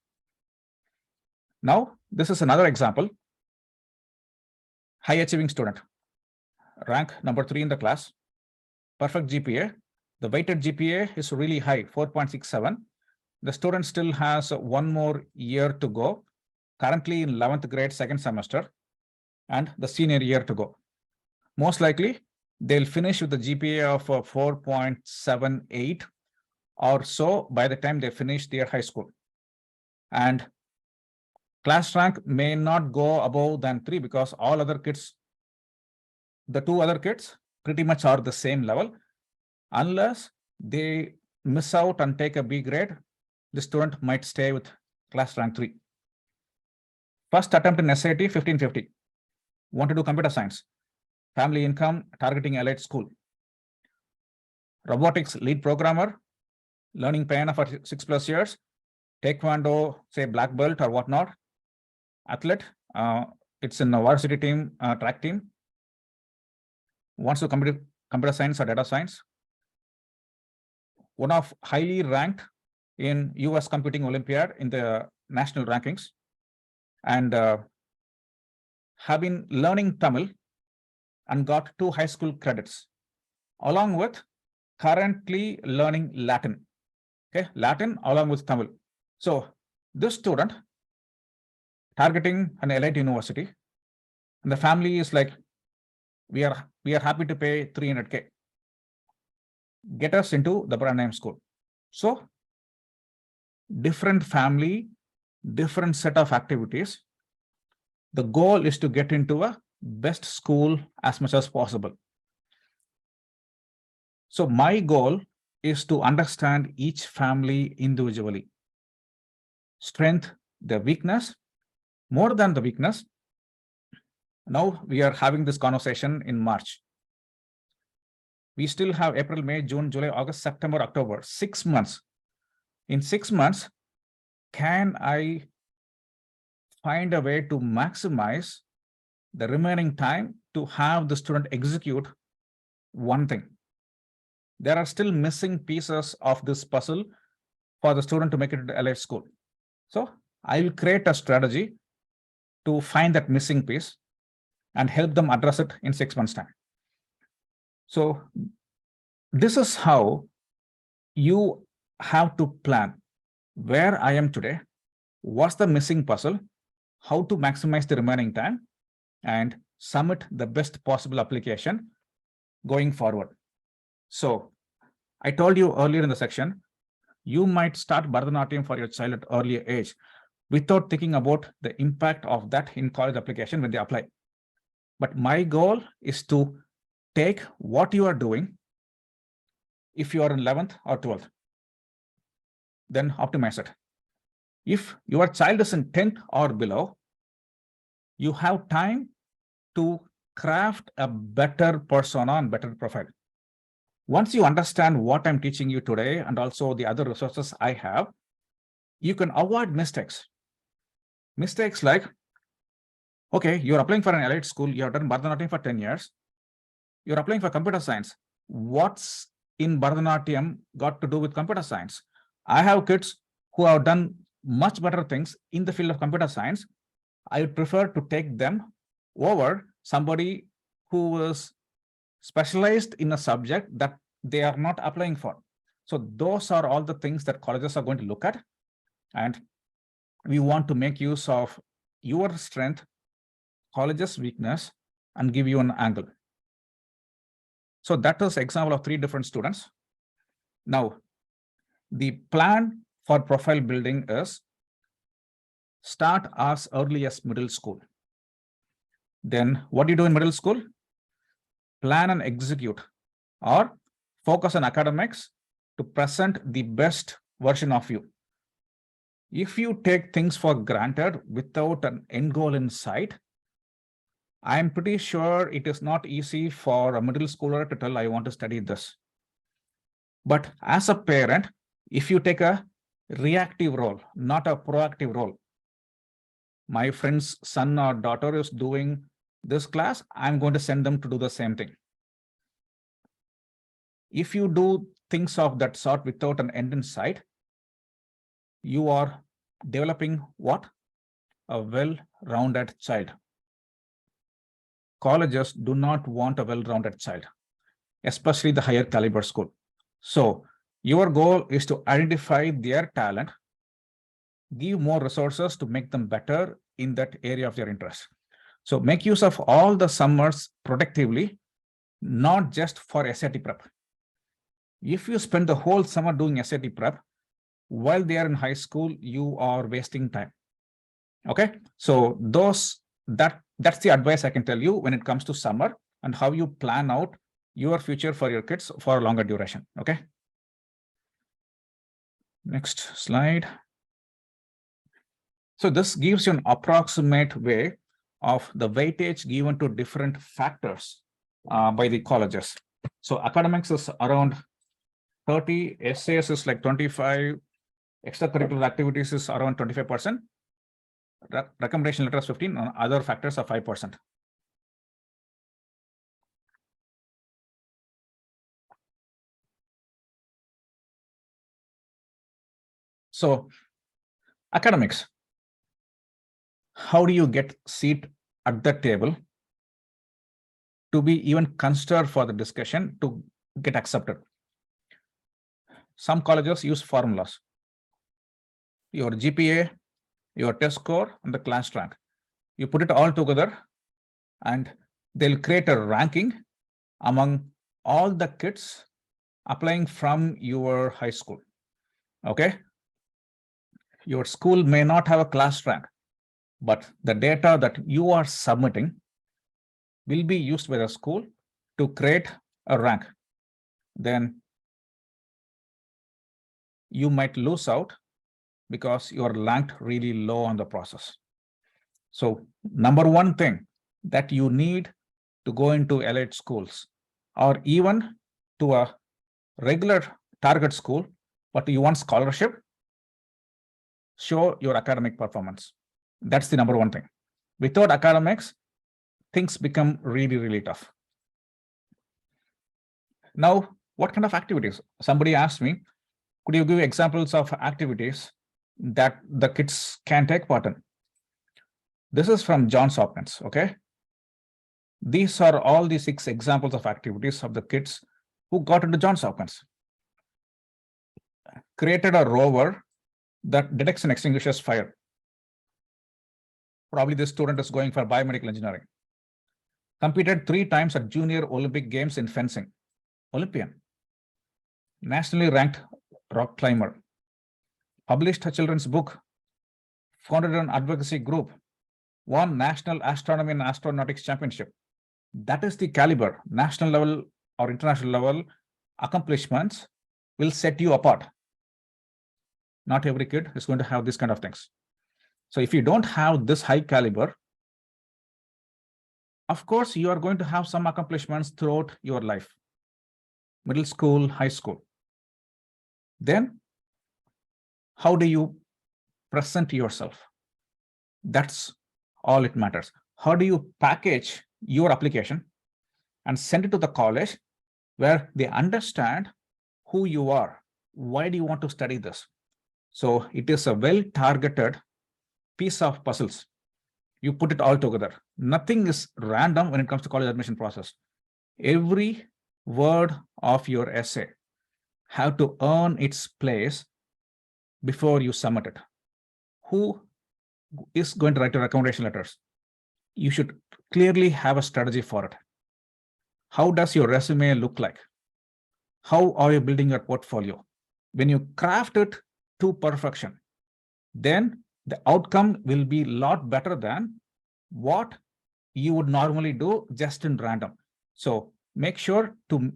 Now, this is another example. High achieving student, rank number 3 in the class, perfect GPA. The weighted GPA is really high, 4.67. The student still has 1 more year to go, currently in 11th grade, 2nd semester, and the senior year to go. Most likely, they'll finish with the GPA of 4.78 or so by the time they finish their high school. And class rank may not go above than 3 because all other kids, the 2 other kids pretty much are the same level. Unless they miss out and take a B grade, the student might stay with class rank 3. First attempt in SAT, 1550. Want to do computer science. Family income, targeting elite school. Robotics lead programmer, learning piano for 6+ years. Taekwondo, say black belt or whatnot. Athlete, it's in a varsity team, track team. Wants to computer science or data science. One of highly ranked in US Computing Olympiad in the national rankings. And have been learning Tamil and got 2 high school credits, along with currently learning Latin. Okay, Latin along with Tamil. So this student targeting an elite university, and the family is like, we are happy to pay 300K. Get us into the brand name school. So different family, different set of activities. The goal is to get into a best school as much as possible. So my goal is to understand each family individually. Strength, their weakness, more than the weakness. Now we are having this conversation in March. We still have April, May, June, July, August, September, October, 6 months. In 6 months, can I find a way to maximize the remaining time to have the student execute one thing? There are still missing pieces of this puzzle for the student to make it to elite school. So I will create a strategy to find that missing piece and help them address it in 6 months' time. So this is how you have to plan where I am today, what's the missing puzzle, how to maximize the remaining time, and submit the best possible application going forward. So I told you earlier in the section, you might start Bharatanatyam for your child at earlier age without thinking about the impact of that in college application when they apply. But my goal is to take what you are doing, if you are in 11th or 12th, then optimize it. If your child is in 10th or below, you have time to craft a better persona and better profile. Once you understand what I'm teaching you today and also the other resources I have, you can avoid mistakes. Mistakes like, okay, you're applying for an elite school, you have done Bharatanatyam for 10 years, you're applying for computer science. What's in Bharatanatyam got to do with computer science? I have kids who have done much better things in the field of computer science. I would prefer to take them over somebody who is specialized in a subject that they are not applying for. So those are all the things that colleges are going to look at. And we want to make use of your strength, college's weakness, and give you an angle. So that is example of 3 different students. Now, the plan for profile building is start as early as middle school. Then what do you do in middle school? Plan and execute, or focus on academics to present the best version of you. If you take things for granted without an end goal in sight, I'm pretty sure it is not easy for a middle schooler to tell, I want to study this. But as a parent, if you take a reactive role, not a proactive role, my friend's son or daughter is doing this class, I'm going to send them to do the same thing. If you do things of that sort without an end in sight, you are developing what? A well-rounded child. Colleges do not want a well-rounded child, especially the higher caliber school. So your goal is to identify their talent, give more resources to make them better in that area of their interest. So make use of all the summers productively, not just for SAT prep. If you spend the whole summer doing SAT prep, while they are in high school, you are wasting time. Okay, so that's the advice I can tell you when it comes to summer and how you plan out your future for your kids for a longer duration. Okay. Next slide. So this gives you an approximate way of the weightage given to different factors by the colleges. So academics is around 30, SAS is like 25, extracurricular activities is around 25%, recommendation letters 15, and other factors are 5%. So academics, how do you get seat at the table to be even considered for the discussion to get accepted. Some colleges use formulas. Your GPA, your test score, and the class rank. You put it all together and they'll create a ranking among all the kids applying from your high school. Okay. Your school may not have a class rank, but the data that you are submitting will be used by the school to create a rank. Then you might lose out because you are ranked really low on the process. So number one thing that you need to go into elite schools or even to a regular target school, but you want scholarship, show your academic performance. That's the number one thing. Without academics, things become really, really tough. Now, what kind of activities? Somebody asked me, could you give examples of activities that the kids can take part in? This is from Johns Hopkins, okay? These are all the 6 examples of activities of the kids who got into Johns Hopkins. Created a rover that detects and extinguishes fire. Probably this student is going for biomedical engineering. Competed 3 times at Junior Olympic Games in fencing. Olympian. Nationally ranked rock climber. Published a children's book. Founded an advocacy group. Won National Astronomy and Astronautics Championship. That is the caliber, national level or international level accomplishments will set you apart. Not every kid is going to have these kind of things. So if you don't have this high caliber, of course, you are going to have some accomplishments throughout your life. Middle school, high school. Then, how do you present yourself? That's all it matters. How do you package your application and send it to the college where they understand who you are? Why do you want to study this? So it is a well-targeted piece of puzzles. You put it all together. Nothing is random when it comes to college admission process. Every word of your essay have to earn its place before you submit it. Who is going to write your recommendation letters? You should clearly have a strategy for it. How does your resume look like? How are you building your portfolio? When you craft it to perfection, then the outcome will be a lot better than what you would normally do just in random. So make sure to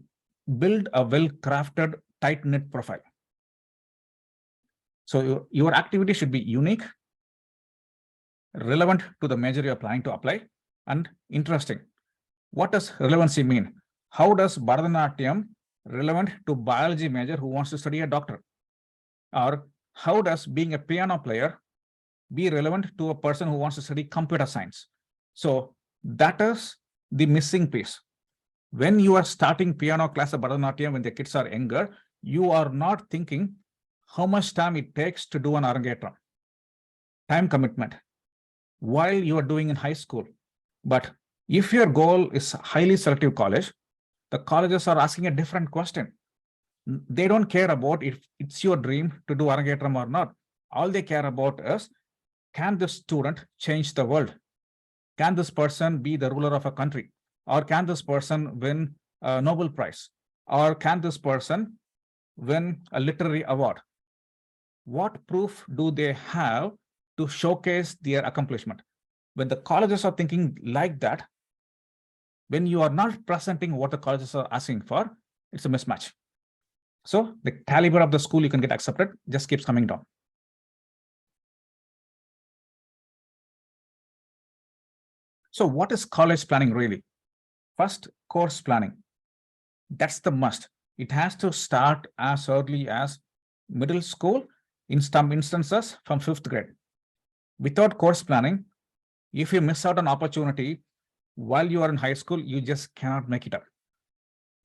build a well-crafted, tight-knit profile. So your activity should be unique, relevant to the major you're planning to apply, and interesting. What does relevancy mean? How does Bharatanatyam relevant to biology major who wants to study a doctor? Or how does being a piano player be relevant to a person who wants to study computer science? So that is the missing piece. When you are starting piano class at Bharatanatyam, when the kids are younger, you are not thinking how much time it takes to do an arangetram. Time commitment while you are doing in high school. But if your goal is highly selective college, the colleges are asking a different question. They don't care about if it's your dream to do arangetram or not. All they care about is, can this student change the world? Can this person be the ruler of a country? Or can this person win a Nobel Prize? Or can this person win a literary award? What proof do they have to showcase their accomplishment? When the colleges are thinking like that, when you are not presenting what the colleges are asking for, it's a mismatch. So the caliber of the school you can get accepted just keeps coming down. So what is college planning really? First, course planning. That's the must. It has to start as early as middle school, in some instances from 5th grade. Without course planning, if you miss out on opportunity while you are in high school, you just cannot make it up.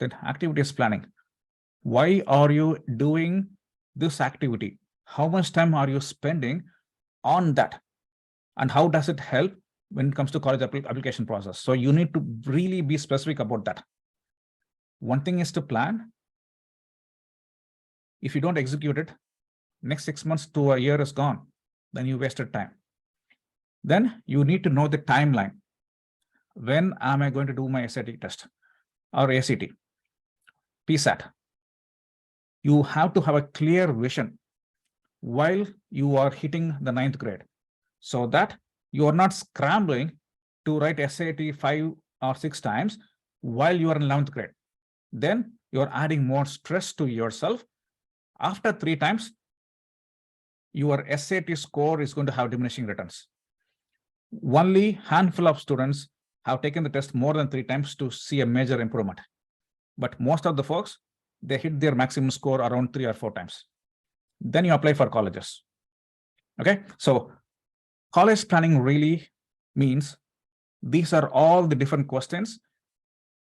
Then activities planning. Why are you doing this activity? How much time are you spending on that? And how does it help when it comes to college application process. So you need to really be specific about that. One thing is to plan. If you don't execute it, next 6 months to a year is gone. Then you wasted time. Then you need to know the timeline. When am I going to do my SAT test or ACT, PSAT? You have to have a clear vision while you are hitting the 9th grade, so that you are not scrambling to write SAT 5 or 6 times while you are in 11th grade. Then you are adding more stress to yourself. After 3 times, your SAT score is going to have diminishing returns. Only handful of students have taken the test more than 3 times to see a major improvement. But most of the folks, they hit their maximum score around 3 or 4 times. Then you apply for colleges. Okay, so college planning really means these are all the different questions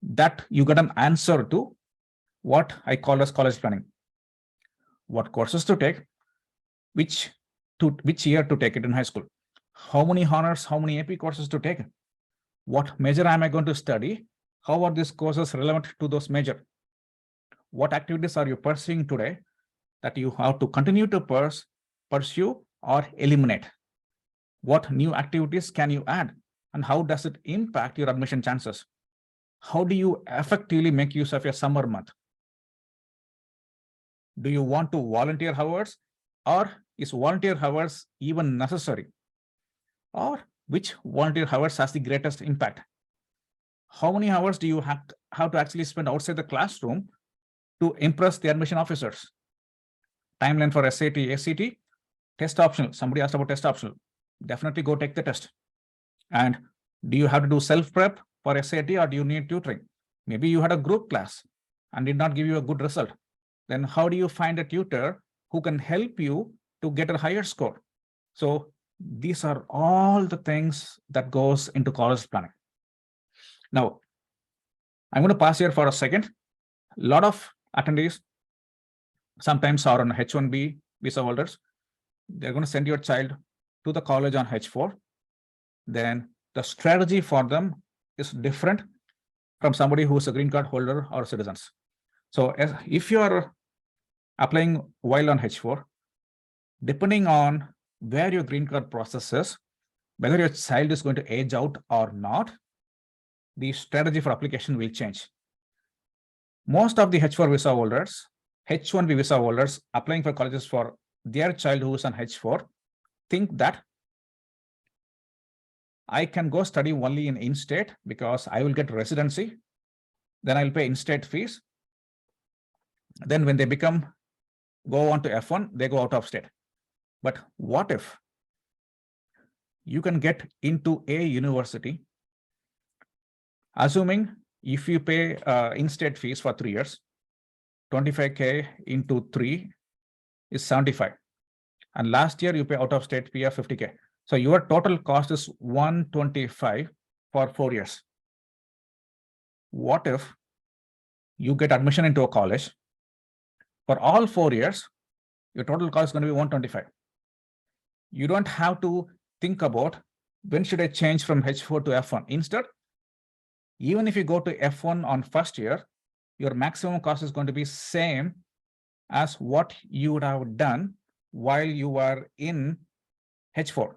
that you get an answer to, what I call as college planning. What courses to take, which year to take it in high school, how many honors, how many AP courses to take, what major am I going to study, how are these courses relevant to those major, what activities are you pursuing today that you have to continue to pursue or eliminate, what new activities can you add, and how does it impact your admission chances, how do you effectively make use of your summer month, do you want to volunteer hours, or is volunteer hours even necessary, or which volunteer hours has the greatest impact, how many hours do you have to actually spend outside the classroom to impress the admission officers, timeline for SAT, ACT, test optional. Somebody asked about test optional. Definitely go take the test. And do you have to do self-prep for SAT, or do you need tutoring? Maybe you had a group class and did not give you a good result. Then how do you find a tutor who can help you to get a higher score? So these are all the things that goes into college planning. Now, I'm going to pause here for a second. A lot of attendees sometimes are on H-1B visa holders. They're going to send your child to the college on H-4. Then the strategy for them is different from somebody who is a green card holder or citizens. So if you are applying while on H-4, depending on where your green card process is, whether your child is going to age out or not, the strategy for application will change. Most of the H-4 visa holders, H-1B visa holders applying for colleges for their child who is on H-4 think that I can go study only in in-state because I will get residency, then I'll pay in-state fees. Then when they go on to F1, they go out of state. But what if you can get into a university, assuming if you pay in-state fees for 3 years, 25K into 3 is 75. And last year you pay out of state fee of 50K. So your total cost is 125 for 4 years. What if you get admission into a college for all 4 years, your total cost is going to be 125. You don't have to think about when should I change from H4 to F1. Instead, even if you go to F1 on first year, your maximum cost is going to be same as what you would have done while you were in H4.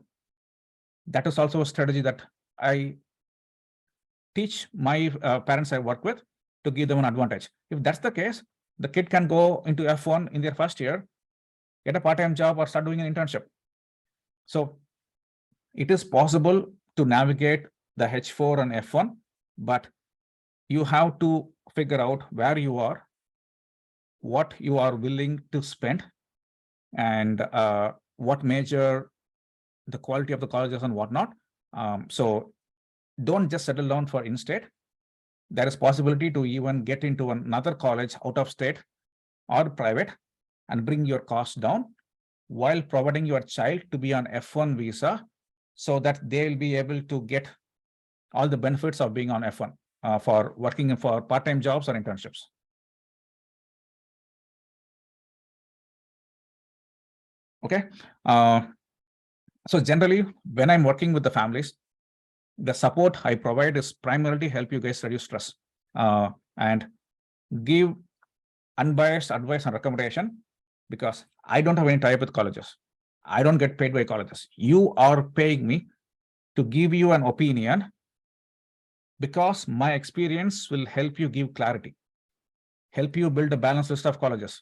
That is also a strategy that I teach my parents I work with to give them an advantage. If that's the case, the kid can go into F1 in their first year, get a part-time job, or start doing an internship. So it is possible to navigate the H4 and F1, but you have to figure out where you are, what you are willing to spend, and what major, the quality of the colleges and whatnot. So don't just settle down for in-state. There is possibility to even get into another college out of state or private and bring your costs down while providing your child to be on F1 visa so that they'll be able to get all the benefits of being on F1 for working for part-time jobs or internships. Okay. So generally, when I'm working with the families, The support I provide is primarily help you guys reduce stress and give unbiased advice and recommendation, because I don't have any tie-up with colleges. I don't get paid by colleges. You are paying me to give you an opinion, because my experience will help you give clarity, help you build a balanced list of colleges.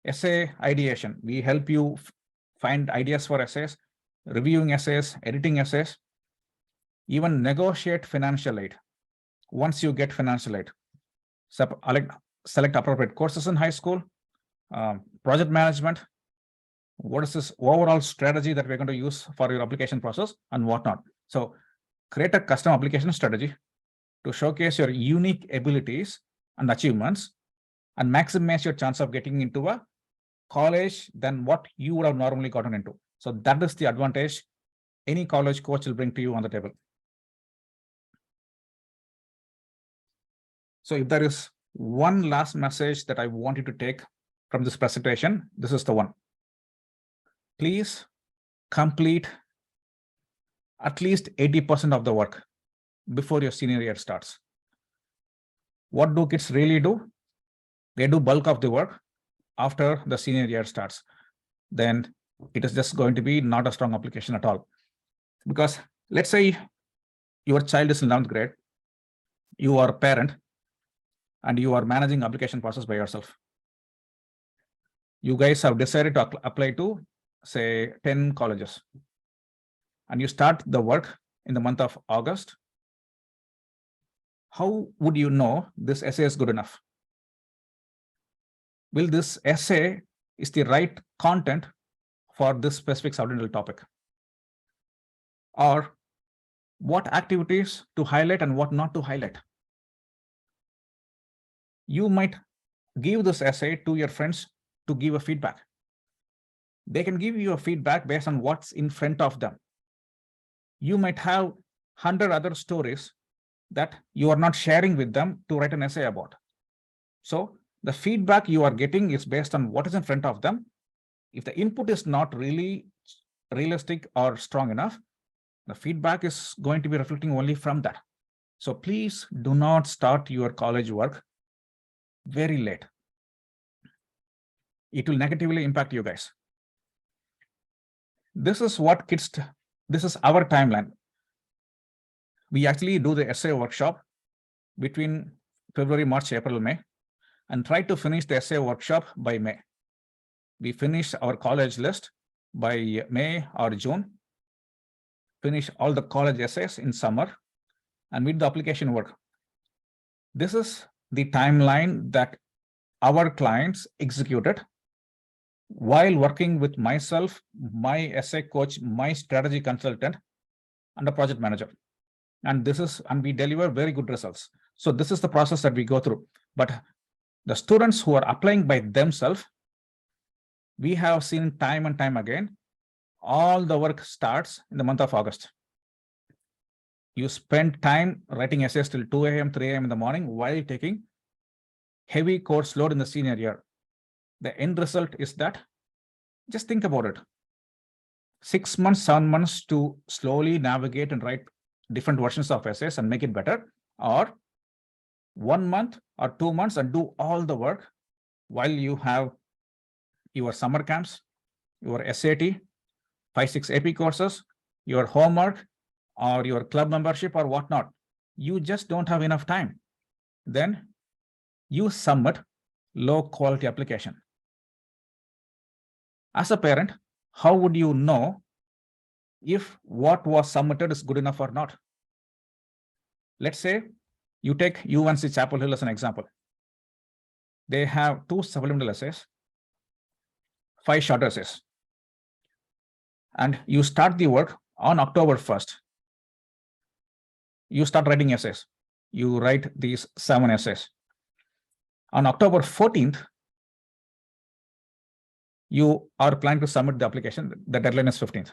Essay ideation, we help you find ideas for essays, reviewing essays, editing essays, even negotiate financial aid. Once you get financial aid, select appropriate courses in high school, project management, what is this overall strategy that we're going to use for your application process and whatnot. So create a custom application strategy to showcase your unique abilities and achievements and maximize your chance of getting into a college than what you would have normally gotten into. So that is the advantage any college coach will bring to you on the table. So if there is one last message that I want you to take from this presentation, this is the one. Please complete at least 80% of the work before your senior year starts. What do kids really do? They do bulk of the work after the senior year starts. Then it is just going to be not a strong application at all. Because let's say your child is in 11th grade, you are a parent, and you are managing application process by yourself. You guys have decided to apply to, say, 10 colleges, and you start the work in the month of August. How would you know this essay is good enough? Will this essay is the right content for this specific subject topic? Or what activities to highlight and what not to highlight? You might give this essay to your friends to give a feedback. They can give you a feedback based on what's in front of them. You might have 100 other stories that you are not sharing with them to write an essay about. So the feedback you are getting is based on what is in front of them. If the input is not really realistic or strong enough, the feedback is going to be reflecting only from that. So please do not start your college work very late. It will negatively impact you guys. This is what kids, this is our timeline. We actually do the essay workshop between February, March, April, May, and try to finish the essay workshop by May. We finish our college list by May or June, finish all the college essays in summer, and meet the application work. This is the timeline that our clients executed while working with myself, my essay coach, my strategy consultant, and a project manager. And we deliver very good results. So this is the process that we go through. But the students who are applying by themselves, we have seen time and time again, all the work starts in the month of August. You spend time writing essays till 2 a.m., 3 a.m. in the morning while taking heavy course load in the senior year. The end result is that, just think about it, 6 months, 7 months to slowly navigate and write different versions of essays and make it better, or 1 month or 2 months and do all the work while you have your summer camps, your SAT, 5-6 AP courses, your homework, or your club membership or whatnot. You just don't have enough time. Then you submit low quality application. As a parent, how would you know if what was submitted is good enough or not? Let's say you take UNC Chapel Hill as an example. They have 2 supplemental essays, 5 short essays. And you start the work on October 1st. You start writing essays. You write these 7 essays. On October 14th, you are planning to submit the application. The deadline is 15th.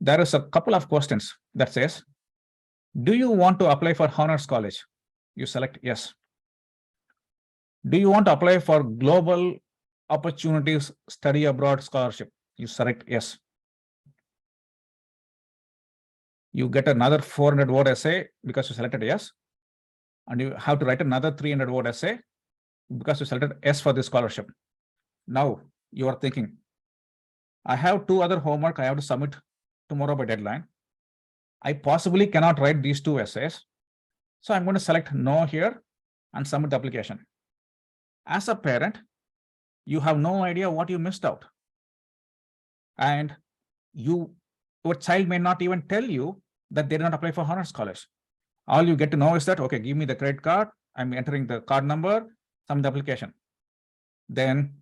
There is a couple of questions that says, do you want to apply for honors college? You select yes. Do you want to apply for global opportunities study abroad scholarship? You select yes. you get another 400-word essay because you selected yes, and you have to write another 300-word essay because you selected yes for this scholarship. Now you are thinking, I have 2 other homework I have to submit tomorrow by deadline. I possibly cannot write these 2 essays. So I'm going to select no here and submit the application. As a parent, you have no idea what you missed out. And your child may not even tell you that they did not apply for honors college. All you get to know is that, okay, give me the credit card. I'm entering the card number, submit the application. Then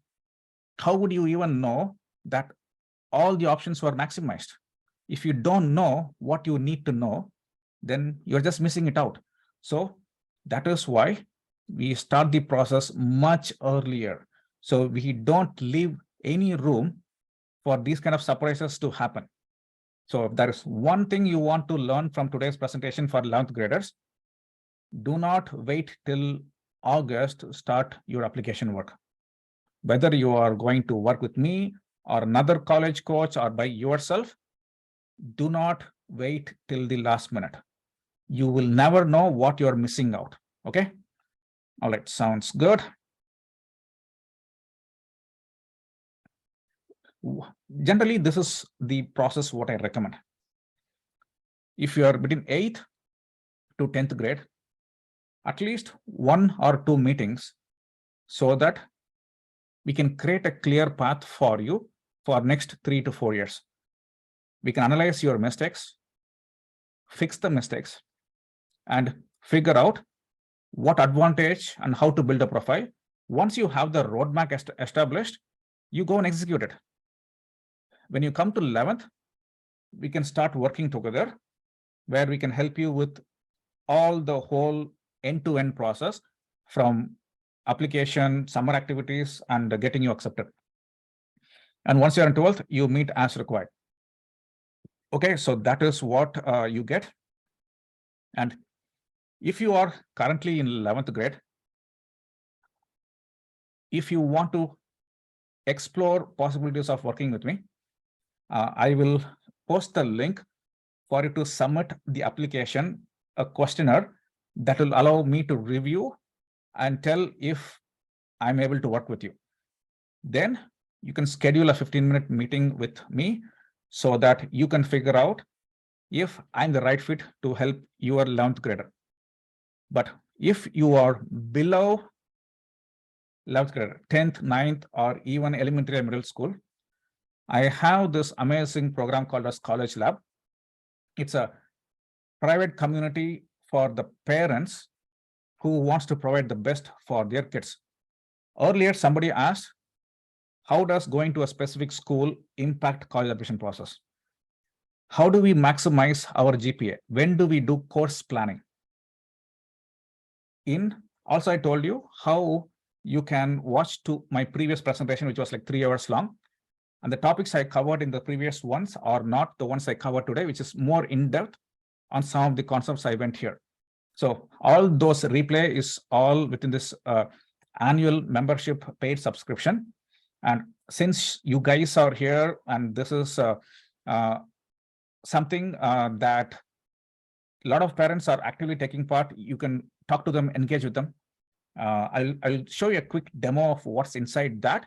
how would you even know that all the options were maximized? If you don't know what you need to know, then you're just missing it out. So that is why we start the process much earlier. So we don't leave any room for these kind of surprises to happen. So if there is one thing you want to learn from today's presentation for 11th graders, do not wait till August to start your application work. Whether you are going to work with me or another college coach or by yourself, do not wait till the last minute. You will never know what you're missing out. Okay. All right. Sounds good. Generally, this is the process what I recommend. If you are between 8th to 10th grade, at least 1 or 2 meetings so that we can create a clear path for you for next 3 to 4 years. We can analyze your mistakes, fix the mistakes, and figure out what advantage and how to build a profile. Once you have the roadmap established, you go and execute it. When you come to 11th, we can start working together where we can help you with all the whole end-to-end process from application, summer activities, and getting you accepted. And once you're in 12th, you meet as required. Okay, so that is what you get. And if you are currently in 11th grade, if you want to explore possibilities of working with me, I will post the link for you to submit the application, a questionnaire that will allow me to review and tell if I'm able to work with you. Then you can schedule a 15-minute meeting with me so that you can figure out if I'm the right fit to help your 11th grader. But if you are below 11th grader, 10th, 9th, or even elementary and middle school, I have this amazing program called as College Lab. It's a private community for the parents who wants to provide the best for their kids. Earlier, somebody asked, how does going to a specific school impact college admission process? How do we maximize our GPA? When do we do course planning? Also, I told you how you can watch to my previous presentation, which was like 3 hours long. And the topics I covered in the previous ones are not the ones I covered today, which is more in-depth on some of the concepts I went here. So all those replay is all within this annual membership paid subscription. And since you guys are here and this is something that a lot of parents are actively taking part, you can talk to them, engage with them. I'll show you a quick demo of what's inside that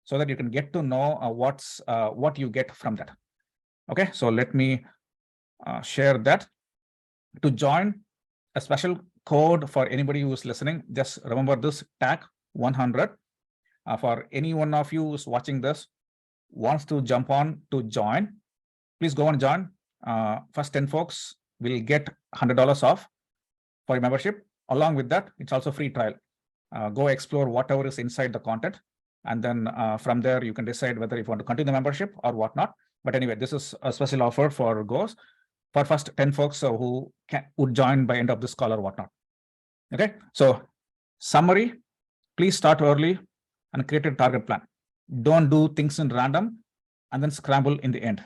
so that you can get to know what you get from that. Okay, so let me share that. To join, a special code for anybody who is listening, just remember this tag 100. For any one of you who's watching this, wants to jump on to join, please go and join. First 10 folks will get $100 off for your membership. Along with that, it's also free trial. Go explore whatever is inside the content. And then from there, you can decide whether you want to continue the membership or whatnot. But anyway, this is a special offer for GOs for first 10 folks who would join by end of this call or whatnot. Okay, so summary, please start early and create a target plan. Don't do things in random and then scramble in the end.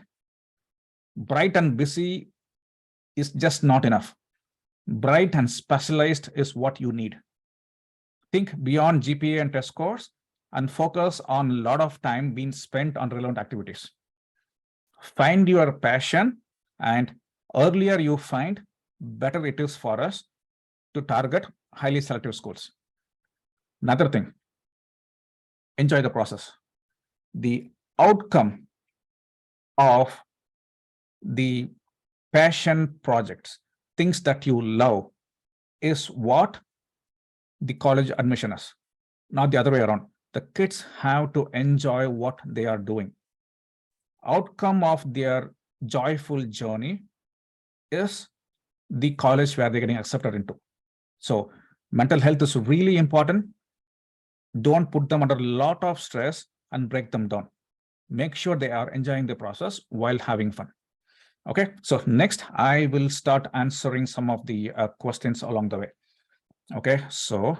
Bright and busy is just not enough. Bright and specialized is what you need. Think beyond GPA and test scores and focus on a lot of time being spent on relevant activities. Find your passion and earlier you find, better it is for us to target highly selective schools. Another thing, enjoy the process. The outcome of the passion projects, things that you love, is what the college admission is, not the other way around. The kids have to enjoy what they are doing. Outcome of their joyful journey is the college where they're getting accepted into. So mental health is really important. Don't put them under a lot of stress and break them down. Make sure they are enjoying the process while having fun. Okay, so next I will start answering some of the questions along the way. Okay, so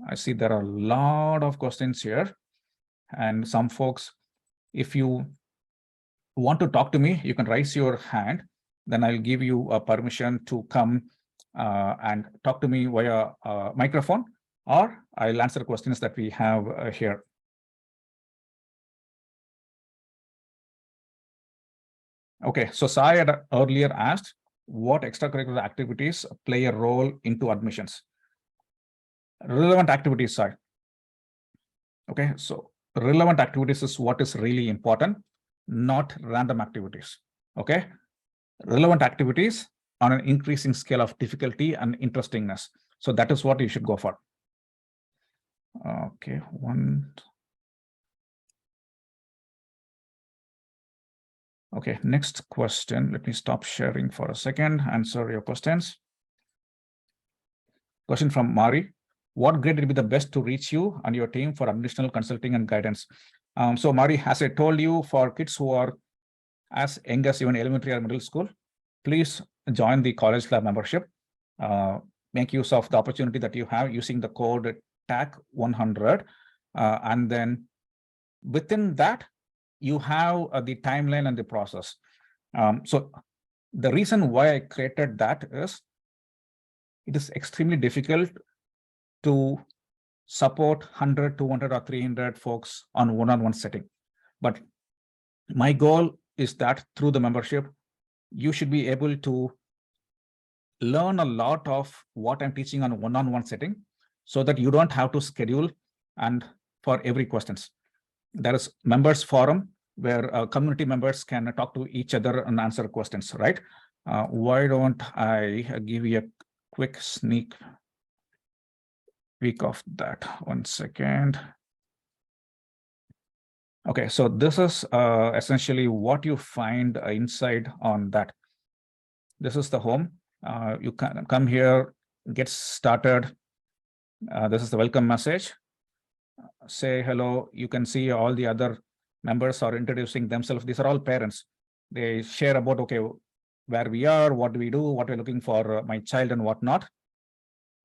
I see there are a lot of questions here, and some folks, if you want to talk to me, you can raise your hand, then I'll give you a permission to come and talk to me via microphone, or I'll answer questions that we have here. Okay, so Sai had earlier asked what extracurricular activities play a role into admissions. Relevant activities, Sai. Okay, so relevant activities is what is really important, not random activities. Okay, relevant activities on an increasing scale of difficulty and interestingness. So that is what you should go for. Okay, one. Okay, next question. Let me stop sharing for a second, answer your questions. Question from Mari. What grade will be the best to reach you and your team for additional consulting and guidance? So Mari, as I told you, for kids who are as young as even elementary or middle school, please join the College Club membership. Make use of the opportunity that you have using the code TAC100. And then within that, you have the timeline and the process. So the reason why I created that is it is extremely difficult to support 100, 200, or 300 folks on one-on-one setting. But my goal is that through the membership, you should be able to learn a lot of what I'm teaching on one-on-one setting so that you don't have to schedule and for every questions. There is members forum where community members can talk to each other and answer questions, right? Why don't I give you a quick sneak peek of that? 1 second. Okay, so this is essentially what you find inside on that. This is the home. You can come here, get started. This is the welcome message. Say hello. You can see all the other members are introducing themselves. These are all parents. They share about, okay, where we are, what do we do, what we're looking for my child and whatnot.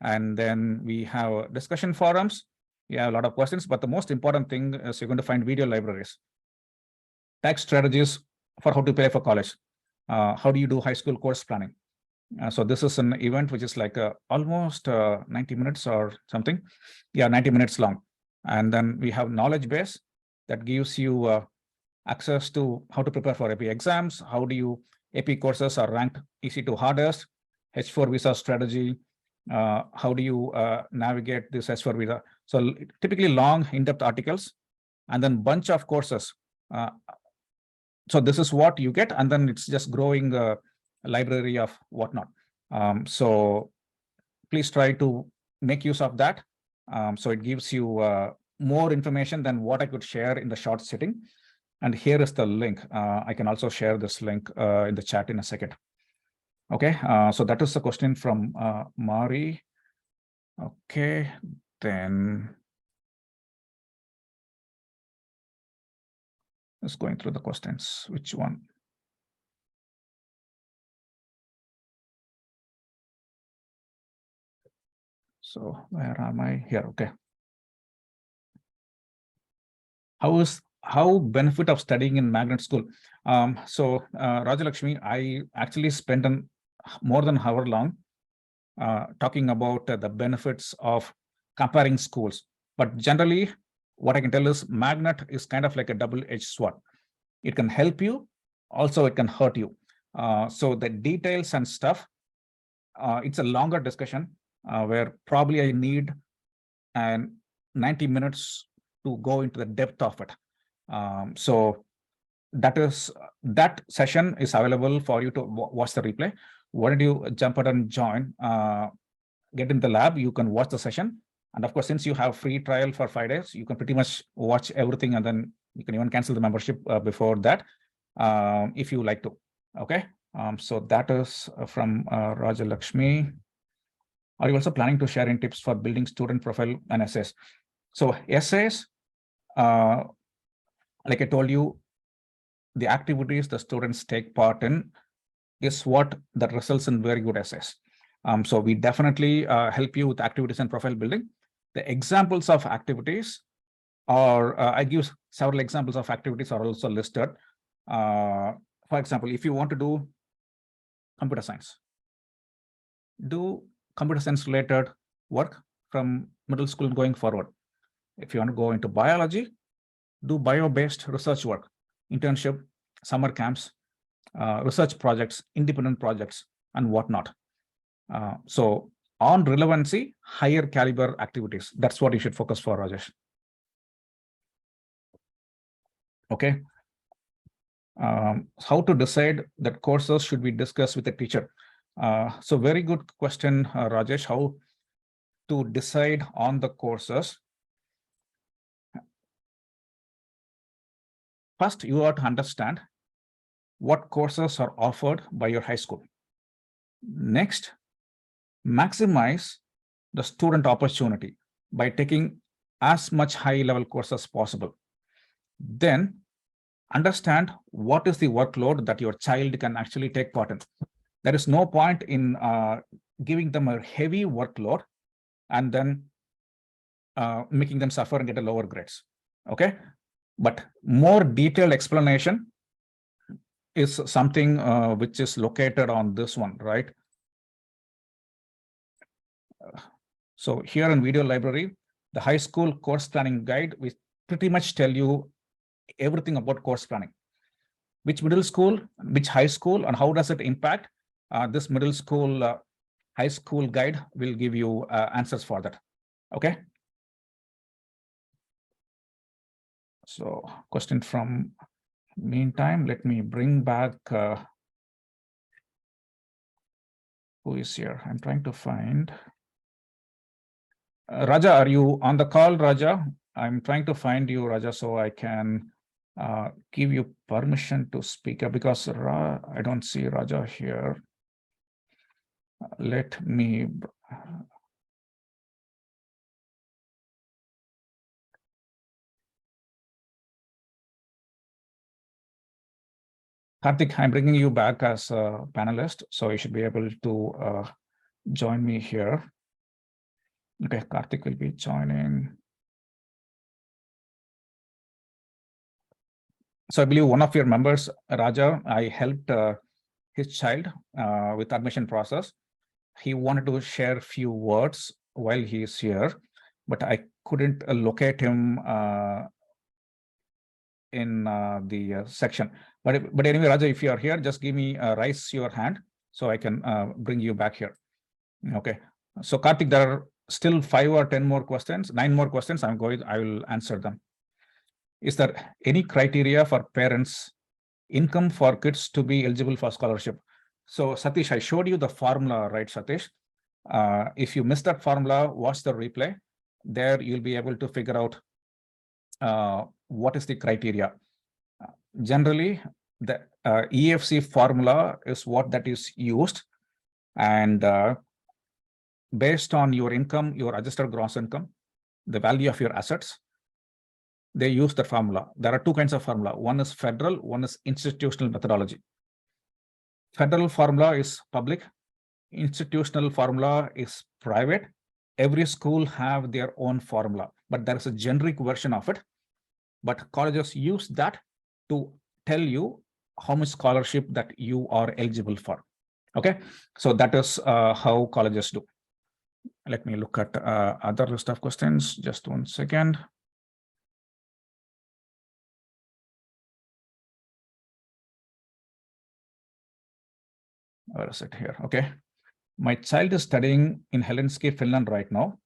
And then we have discussion forums. You have a lot of questions, but the most important thing is you're going to find video libraries, tax strategies for how to pay for college. How do you do high school course planning? So this is an event which is like almost 90 minutes or something. Yeah, 90 minutes long. And then we have knowledge base that gives you access to how to prepare for AP exams. How do you, AP courses are ranked easy to hardest, H4 visa strategy. How do you navigate this H4 visa? So typically long in-depth articles and then bunch of courses. So this is what you get, and then it's just growing a library of whatnot. So please try to make use of that. So it gives you more information than what I could share in the short sitting. And here is the link. I can also share this link in the chat in a second. Okay, so that is the question from Mari. Okay, then just going through the questions. Which one? So where am I here? Okay. How benefit of studying in magnet school? So Rajalakshmi, I actually spent more than an hour long talking about the benefits of comparing schools. But generally, what I can tell is magnet is kind of like a double-edged sword. It can help you, also it can hurt you. So the details and stuff, it's a longer discussion where probably I need 90 minutes to go into the depth of it. So that session is available for you to watch the replay. Why don't you jump out and join, get in the lab, you can watch the session. And of course, since you have free trial for 5 days, you can pretty much watch everything, and then you can even cancel the membership before that, if you like to. Okay. So that is from Raja Lakshmi. Are you also planning to share in tips for building student profile and essays? So essays, like I told you, the activities the students take part in is what that results in very good essays. So we definitely help you with activities and profile building. The examples of activities are, I give several examples of activities are also listed. For example, if you want to do computer science, do computer science related work from middle school going forward. If you want to go into biology, do bio-based research work, internship, summer camps, research projects, independent projects, and whatnot. So on relevancy, higher caliber activities. That's what you should focus for, Rajesh. Okay. How to decide that courses should be discussed with the teacher? So very good question, Rajesh. How to decide on the courses? First, you have to understand what courses are offered by your high school. Next, maximize the student opportunity by taking as much high-level courses as possible. Then understand what is the workload that your child can actually take part in. There is no point in giving them a heavy workload and then making them suffer and get a lower grades. Okay, but more detailed explanation is something which is located on this one, right? So here in video library, the high school course planning guide, we pretty much tell you everything about course planning. Which middle school, which high school, and how does it impact? This middle school, high school guide will give you answers for that. Okay. So question from meantime, let me bring back who is here. I'm trying to find. Raja, are you on the call, Raja? I'm trying to find you, Raja, so I can give you permission to speak up, because I don't see Raja here. Let me. Karthik, I'm bringing you back as a panelist, so you should be able to join me here. Okay, Karthik will be joining. So I believe one of your members, Raja, I helped his child with admission process. He wanted to share a few words while he is here, but I couldn't locate him in the section. But anyway, Raja, if you are here, just give me raise your hand so I can bring you back here. Okay. So Karthik, there are still 5 or 10 more questions, 9 more questions. I will answer them. Is there any criteria for parents' income for kids to be eligible for scholarship? So Satish, I showed you the formula, right, Satish? If you missed that formula, watch the replay. There you'll be able to figure out what is the criteria. Generally, the EFC formula is what that is used, and based on your income, your adjusted gross income, the value of your assets, they use the formula. There are 2 kinds of formula. One is federal, one is institutional methodology. Federal formula is public, institutional formula is private. Every school have their own formula, but there is a generic version of it. But colleges use that to tell you how much scholarship that you are eligible for. Okay, so that is how colleges do. Let me look at other list of questions. Just 1 second. Where is it here? Okay. My child is studying in Helsinki, Finland right now.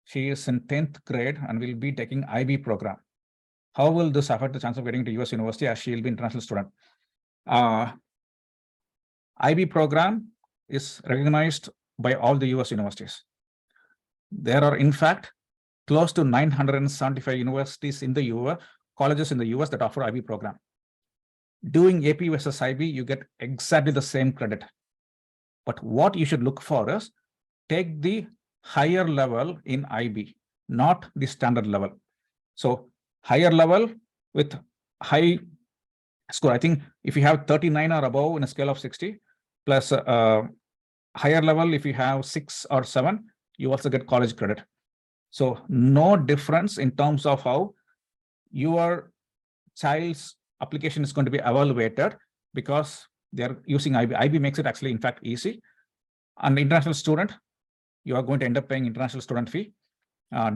She is in 10th grade and will be taking IB program. How will this affect the chance of getting to US university as she will be international student? IB program is recognized by all the US universities. There are, in fact, close to 975 universities in the US, colleges in the US that offer IB program. Doing AP versus IB, you get exactly the same credit. But what you should look for is take the higher level in IB, not the standard level. So higher level with high score. I think if you have 39 or above in a scale of 60, plus higher level, if you have 6 or 7, you also get college credit. So no difference in terms of how your child's application is going to be evaluated because they're using IB. IB makes it actually, in fact, easy. An international student, you are going to end up paying international student fee,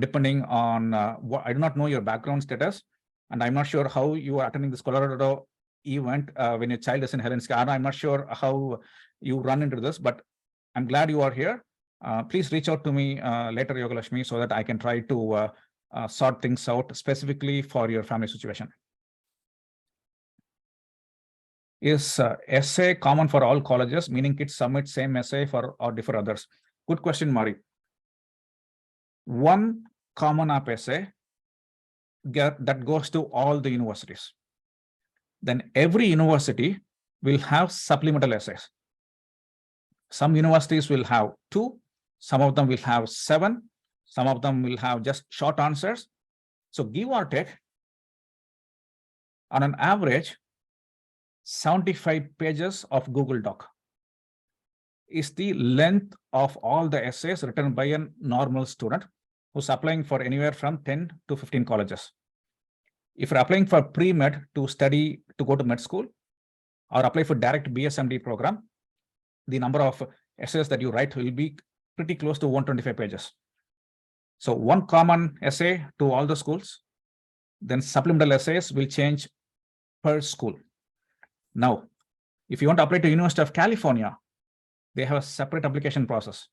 depending on what, I do not know your background status, and I'm not sure how you are attending this Colorado event when your child is in Helsinki. I'm not sure how you run into this, but I'm glad you are here. Please reach out to me later, Yogalashmi, so that I can try to sort things out specifically for your family situation. Is essay common for all colleges, meaning kids submit same essay for or differ others? Good question, Mari. One common app essay that goes to all the universities. Then every university will have supplemental essays. Some universities will have 2, some of them will have 7, some of them will have just short answers. So give or take, on an average, 75 pages of Google Doc is the length of all the essays written by a normal student who's applying for anywhere from 10 to 15 colleges. If you're applying for pre-med to study, to go to med school, or apply for direct BSMD program, the number of essays that you write will be pretty close to 125 pages. So one common essay to all the schools, then supplemental essays will change per school. Now, if you want to apply to University of California, they have a separate application process.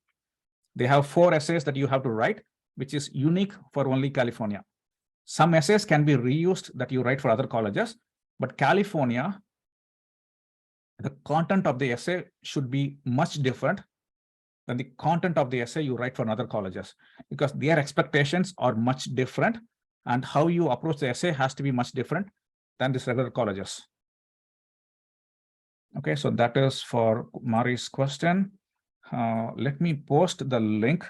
They have 4 essays that you have to write, which is unique for only California. Some essays can be reused that you write for other colleges, but California, the content of the essay should be much different than the content of the essay you write for other colleges, because their expectations are much different, and how you approach the essay has to be much different than these regular colleges. Okay, so that is for Mari's question. Let me post the link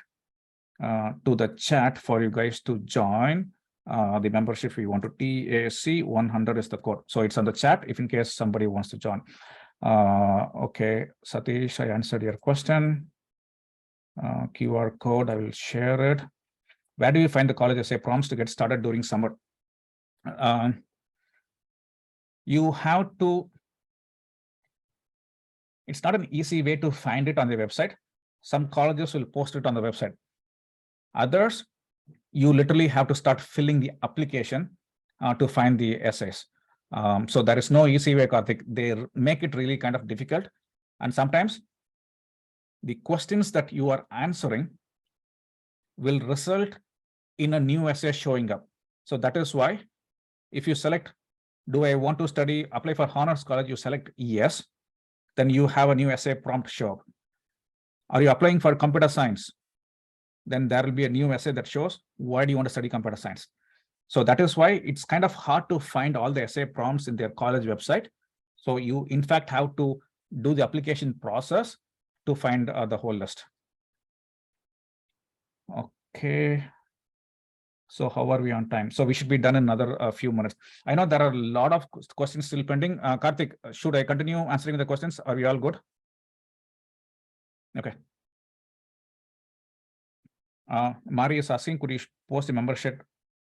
to the chat for you guys to join the membership. If you want to, TAC 100 is the code. So it's on the chat if in case somebody wants to join. Okay, Satish, I answered your question. QR code, I will share it. Where do you find the college essay prompts to get started during summer? You have to, it's not an easy way to find it on the website. Some colleges will post it on the website. Others, you literally have to start filling the application to find the essays. So there is no easy way, Karthik. They make it really kind of difficult. And sometimes the questions that you are answering will result in a new essay showing up. So that is why if you select, do I want to study, apply for honors college, you select yes, then you have a new essay prompt show up. Are you applying for computer science? Then there will be a new essay that shows why do you want to study computer science. So that is why it's kind of hard to find all the essay prompts in their college website. So you in fact have to do the application process to find the whole list. Okay. So how are we on time? So we should be done in another few minutes. I know there are a lot of questions still pending. Karthik, should I continue answering the questions? Are we all good? Okay. Mari is asking, could you post the membership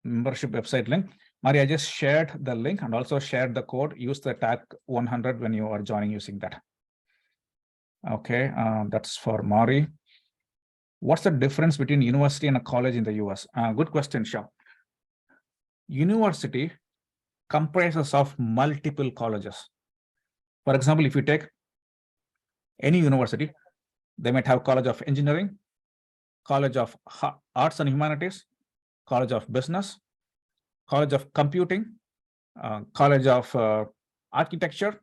website link? Mari, I just shared the link and also shared the code. Use the tag 100 when you are joining using that. Okay, that's for Mari. What's the difference between university and a college in the US? Good question, Shah. University comprises of multiple colleges. For example, if you take Any university, they might have College of Engineering, College of Arts and Humanities, College of Business, College of Computing, College of Architecture.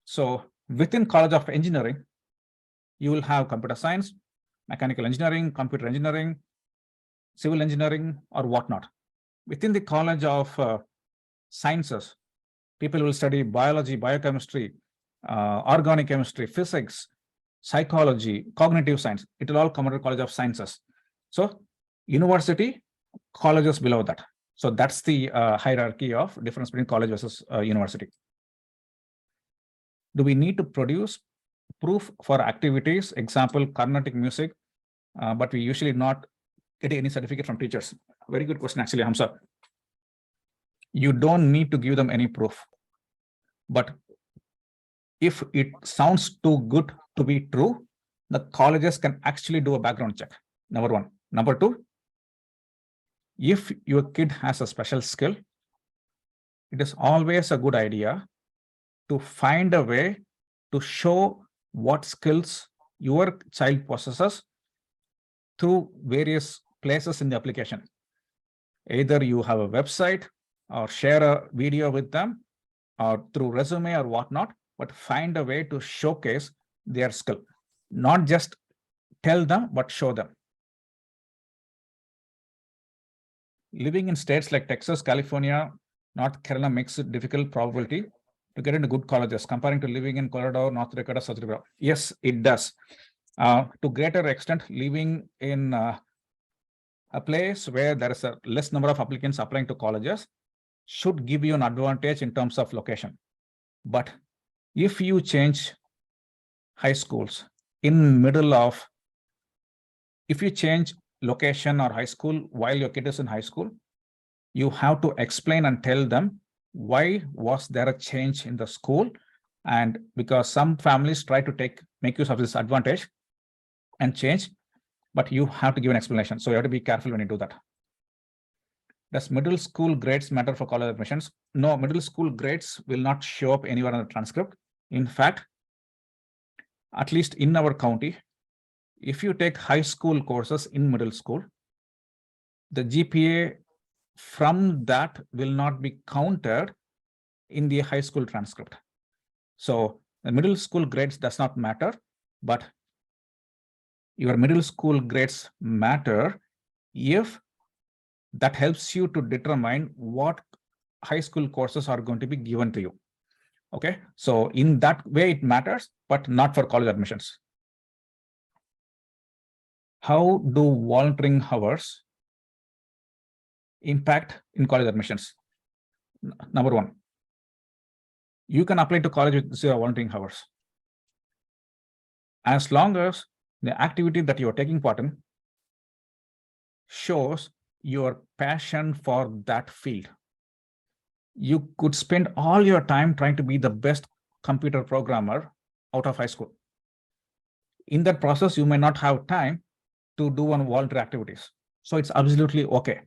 So within College of Engineering, you will have computer science, mechanical engineering, computer engineering, civil engineering, or whatnot. Within the College of Sciences, people will study biology, biochemistry, organic chemistry, physics, psychology, cognitive science. It will all come under College of Sciences. So university, colleges below that. So that's the hierarchy of difference between college versus university. Do we need to produce proof for activities? Example, Carnatic music, but we usually not get any certificate from teachers. Very good question, actually, Hamza. You don't need to give them any proof. But if it sounds too good to be true, the colleges can actually do a background check. Number one. Number two, if your kid has a special skill, it is always a good idea to find a way to show what skills your child possesses through various places in the application. Either you have a website or share a video with them or through resume or whatnot, but find a way to showcase their skill. Not just tell them, but show them. Living in states like Texas, California, North Carolina makes it difficult probability to get into good colleges comparing to living in Colorado, North Dakota, South Dakota. Yes, it does. To greater extent, living in a place where there is a less number of applicants applying to colleges should give you an advantage in terms of location. But if you change high schools in middle of, if you change location or high school while your kid is in high school, you have to explain and tell them why was there a change in the school. And because some families try to make use of this advantage and change, but you have to give an explanation. So you have to be careful when you do that. Does middle school grades matter for college admissions? No, middle school grades will not show up anywhere on the transcript. In fact, at least in our county, if you take high school courses in middle school, the GPA from that will not be counted in the high school transcript. So the middle school grades does not matter, but your middle school grades matter if that helps you to determine what high school courses are going to be given to you. Okay, so in that way it matters, but not for college admissions. How do volunteering hours impact in college admissions? Number one, you can apply to college with 0 volunteering hours. As long as the activity that you're taking part in shows your passion for that field. You could spend all your time trying to be the best computer programmer out of high school. In that process, you may not have time to do on voluntary activities. So it's absolutely okay.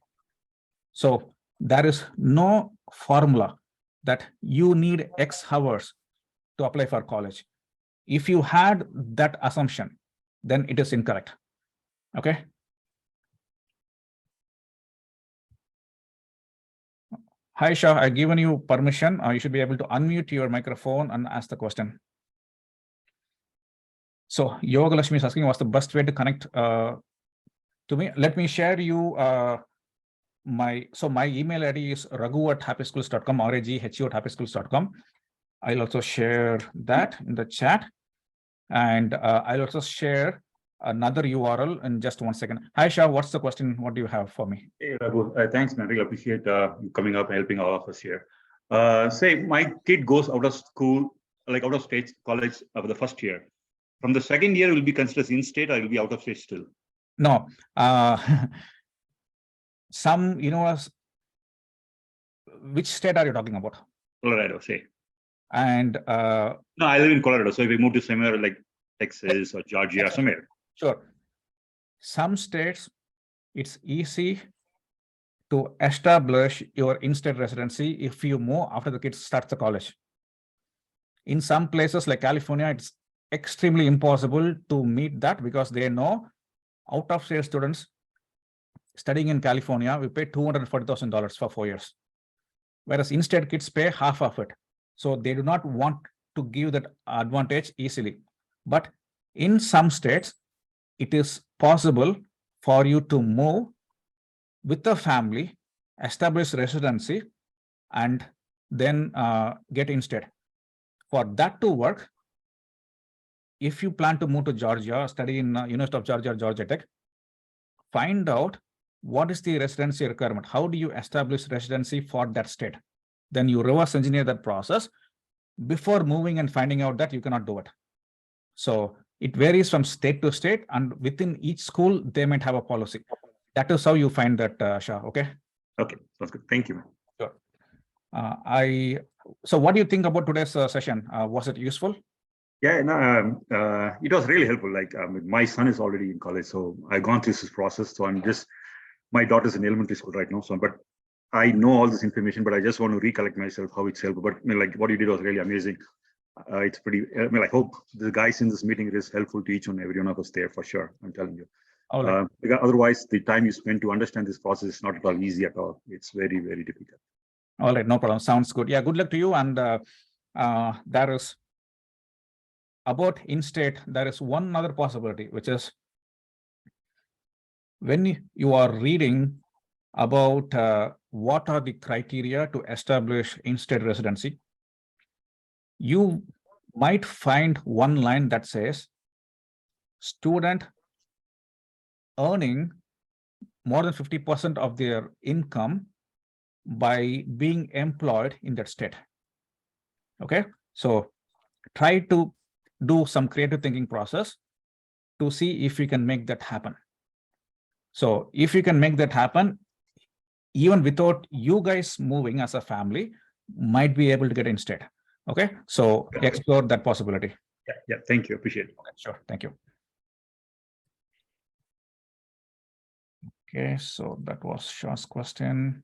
So there is no formula that you need X hours to apply for college. If you had that assumption, then it is incorrect. Okay. Hi, Shah, I've given you permission. You should be able to unmute your microphone and ask the question. So Yoga Lakshmi is asking, what's the best way to connect to me? Let me share you my email ID is raghu@happyschools.com, raghu@happyschools.com. I'll also share that in the chat. And I'll also share another URL in just 1 second. Hi, Shah, what's the question? What do you have for me? Hey, Raghu, thanks, man. Really appreciate you coming up and helping all of us here. Say my kid goes out of school, like out of state college for the first year. From the second year, will be considered in-state or it will be out of state still? No. Some, which state are you talking about? Colorado, say. And no, I live in Colorado. So if we move to somewhere like Texas or Georgia or somewhere. Sure. Some states, it's easy to establish your in-state residency if you move after the kid starts the college. In some places like California, it's extremely impossible to meet that, because they know out of state students studying in California, we pay $240,000 for 4 years, whereas in-state kids pay half of it. So they do not want to give that advantage easily. But in some states, it is possible for you to move with a family, establish residency, and then get in-state. For that to work, if you plan to move to Georgia, study in University of Georgia, Georgia Tech, find out what is the residency requirement. How do you establish residency for that state? Then you reverse engineer that process before moving and finding out that you cannot do it. So it varies from state to state, and within each school, they might have a policy. That is how you find that, Shah, okay? Okay, sounds good. Thank you. Sure. So what do you think about today's session? Was it useful? Yeah, no, it was really helpful. Like my son is already in college, so I've gone through this process. So my daughter's in elementary school right now. So, but I know all this information, but I just want to recollect myself how it's helpful. But I mean, like what you did was really amazing. It's pretty. I mean, I hope the guys in this meeting is helpful to each and every one of us there for sure. I'm telling you. Because otherwise, the time you spend to understand this process is not at all easy at all. It's very, very difficult. All right, no problem. Sounds good. Yeah, good luck to you. And there is about in-state, there is one other possibility, which is when you are reading about what are the criteria to establish in-state residency, you might find one line that says student earning more than 50% of their income by being employed in that state. Okay, so try to do some creative thinking process to see if you can make that happen. So if you can make that happen, even without you guys moving as a family, might be able to get in-state. Okay, so explore that possibility. Yeah, thank you. Appreciate it. Okay, sure, thank you. Okay, so that was Shah's question.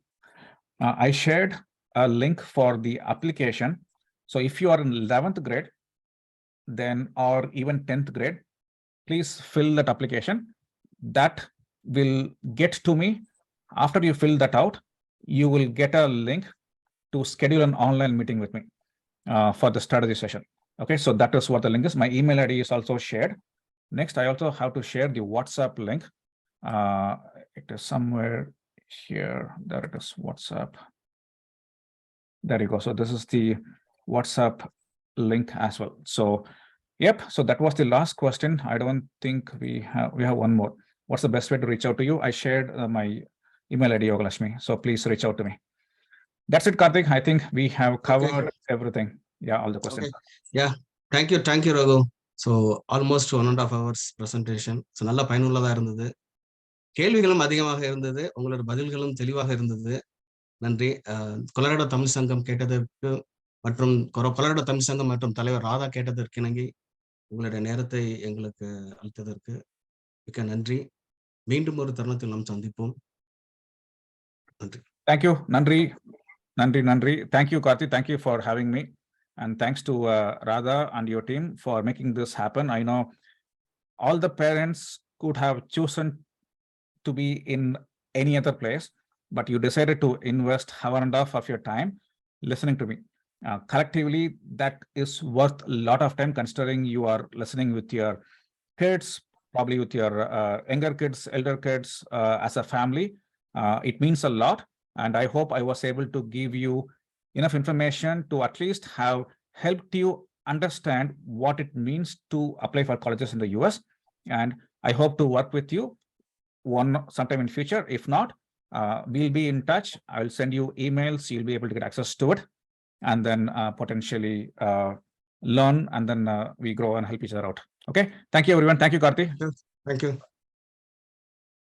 I shared a link for the application. So if you are in 11th grade, then or even 10th grade, please fill that application. That will get to me. After you fill that out, you will get a link to schedule an online meeting with me for the strategy session. Okay, so that is what the link is. My email ID is also shared. Next, I also have to share the WhatsApp link. It is somewhere here. There it is, WhatsApp. There you go. So this is the WhatsApp link as well. So yep, so that was the last question. I don't think we have one more. What's the best way to reach out to you? I shared my email ID, Yogalashmi. So please reach out to me. That's it, Karthik. I think we have covered everything. Yeah, all the questions. Okay. Yeah, thank you, Raghu. So almost 1.5 hours presentation. So நல்ல பயனுள்ளதா இருந்தது. கேள்விகளும் அதிகமாக இருந்தது. உங்களோட பதில்களும் தெளிவாக இருந்தது. நன்றி. கொலராடோ தமிழ் சங்கம் கேட்டதற்கு மற்றும் கொலராடோ தமிழ் சங்கம் மற்றும் தலைவர் ராதா கேட்டதற்கு இணங்கி உங்களுடைய நேரத்தை எங்களுக்கு அளித்ததற்கு மிக்க நன்றி. மீண்டும் ஒரு தருணத்தில் நாம் சந்திப்போம். நன்றி. Thank you. Nandri. Thank you, Karthi. Thank you for having me. And thanks to Radha and your team for making this happen. I know all the parents could have chosen to be in any other place, but you decided to invest 1.5 hours of your time listening to me. Collectively, that is worth a lot of time, considering you are listening with your kids, probably with your younger kids, elder kids, as a family. It means a lot. And I hope I was able to give you enough information to at least have helped you understand what it means to apply for colleges in the US. And I hope to work with you sometime in future. If not, we'll be in touch. I'll send you emails. You'll be able to get access to it, and then potentially learn, and then we grow and help each other out. Okay. Thank you, everyone. Thank you, Karthi. Thank you.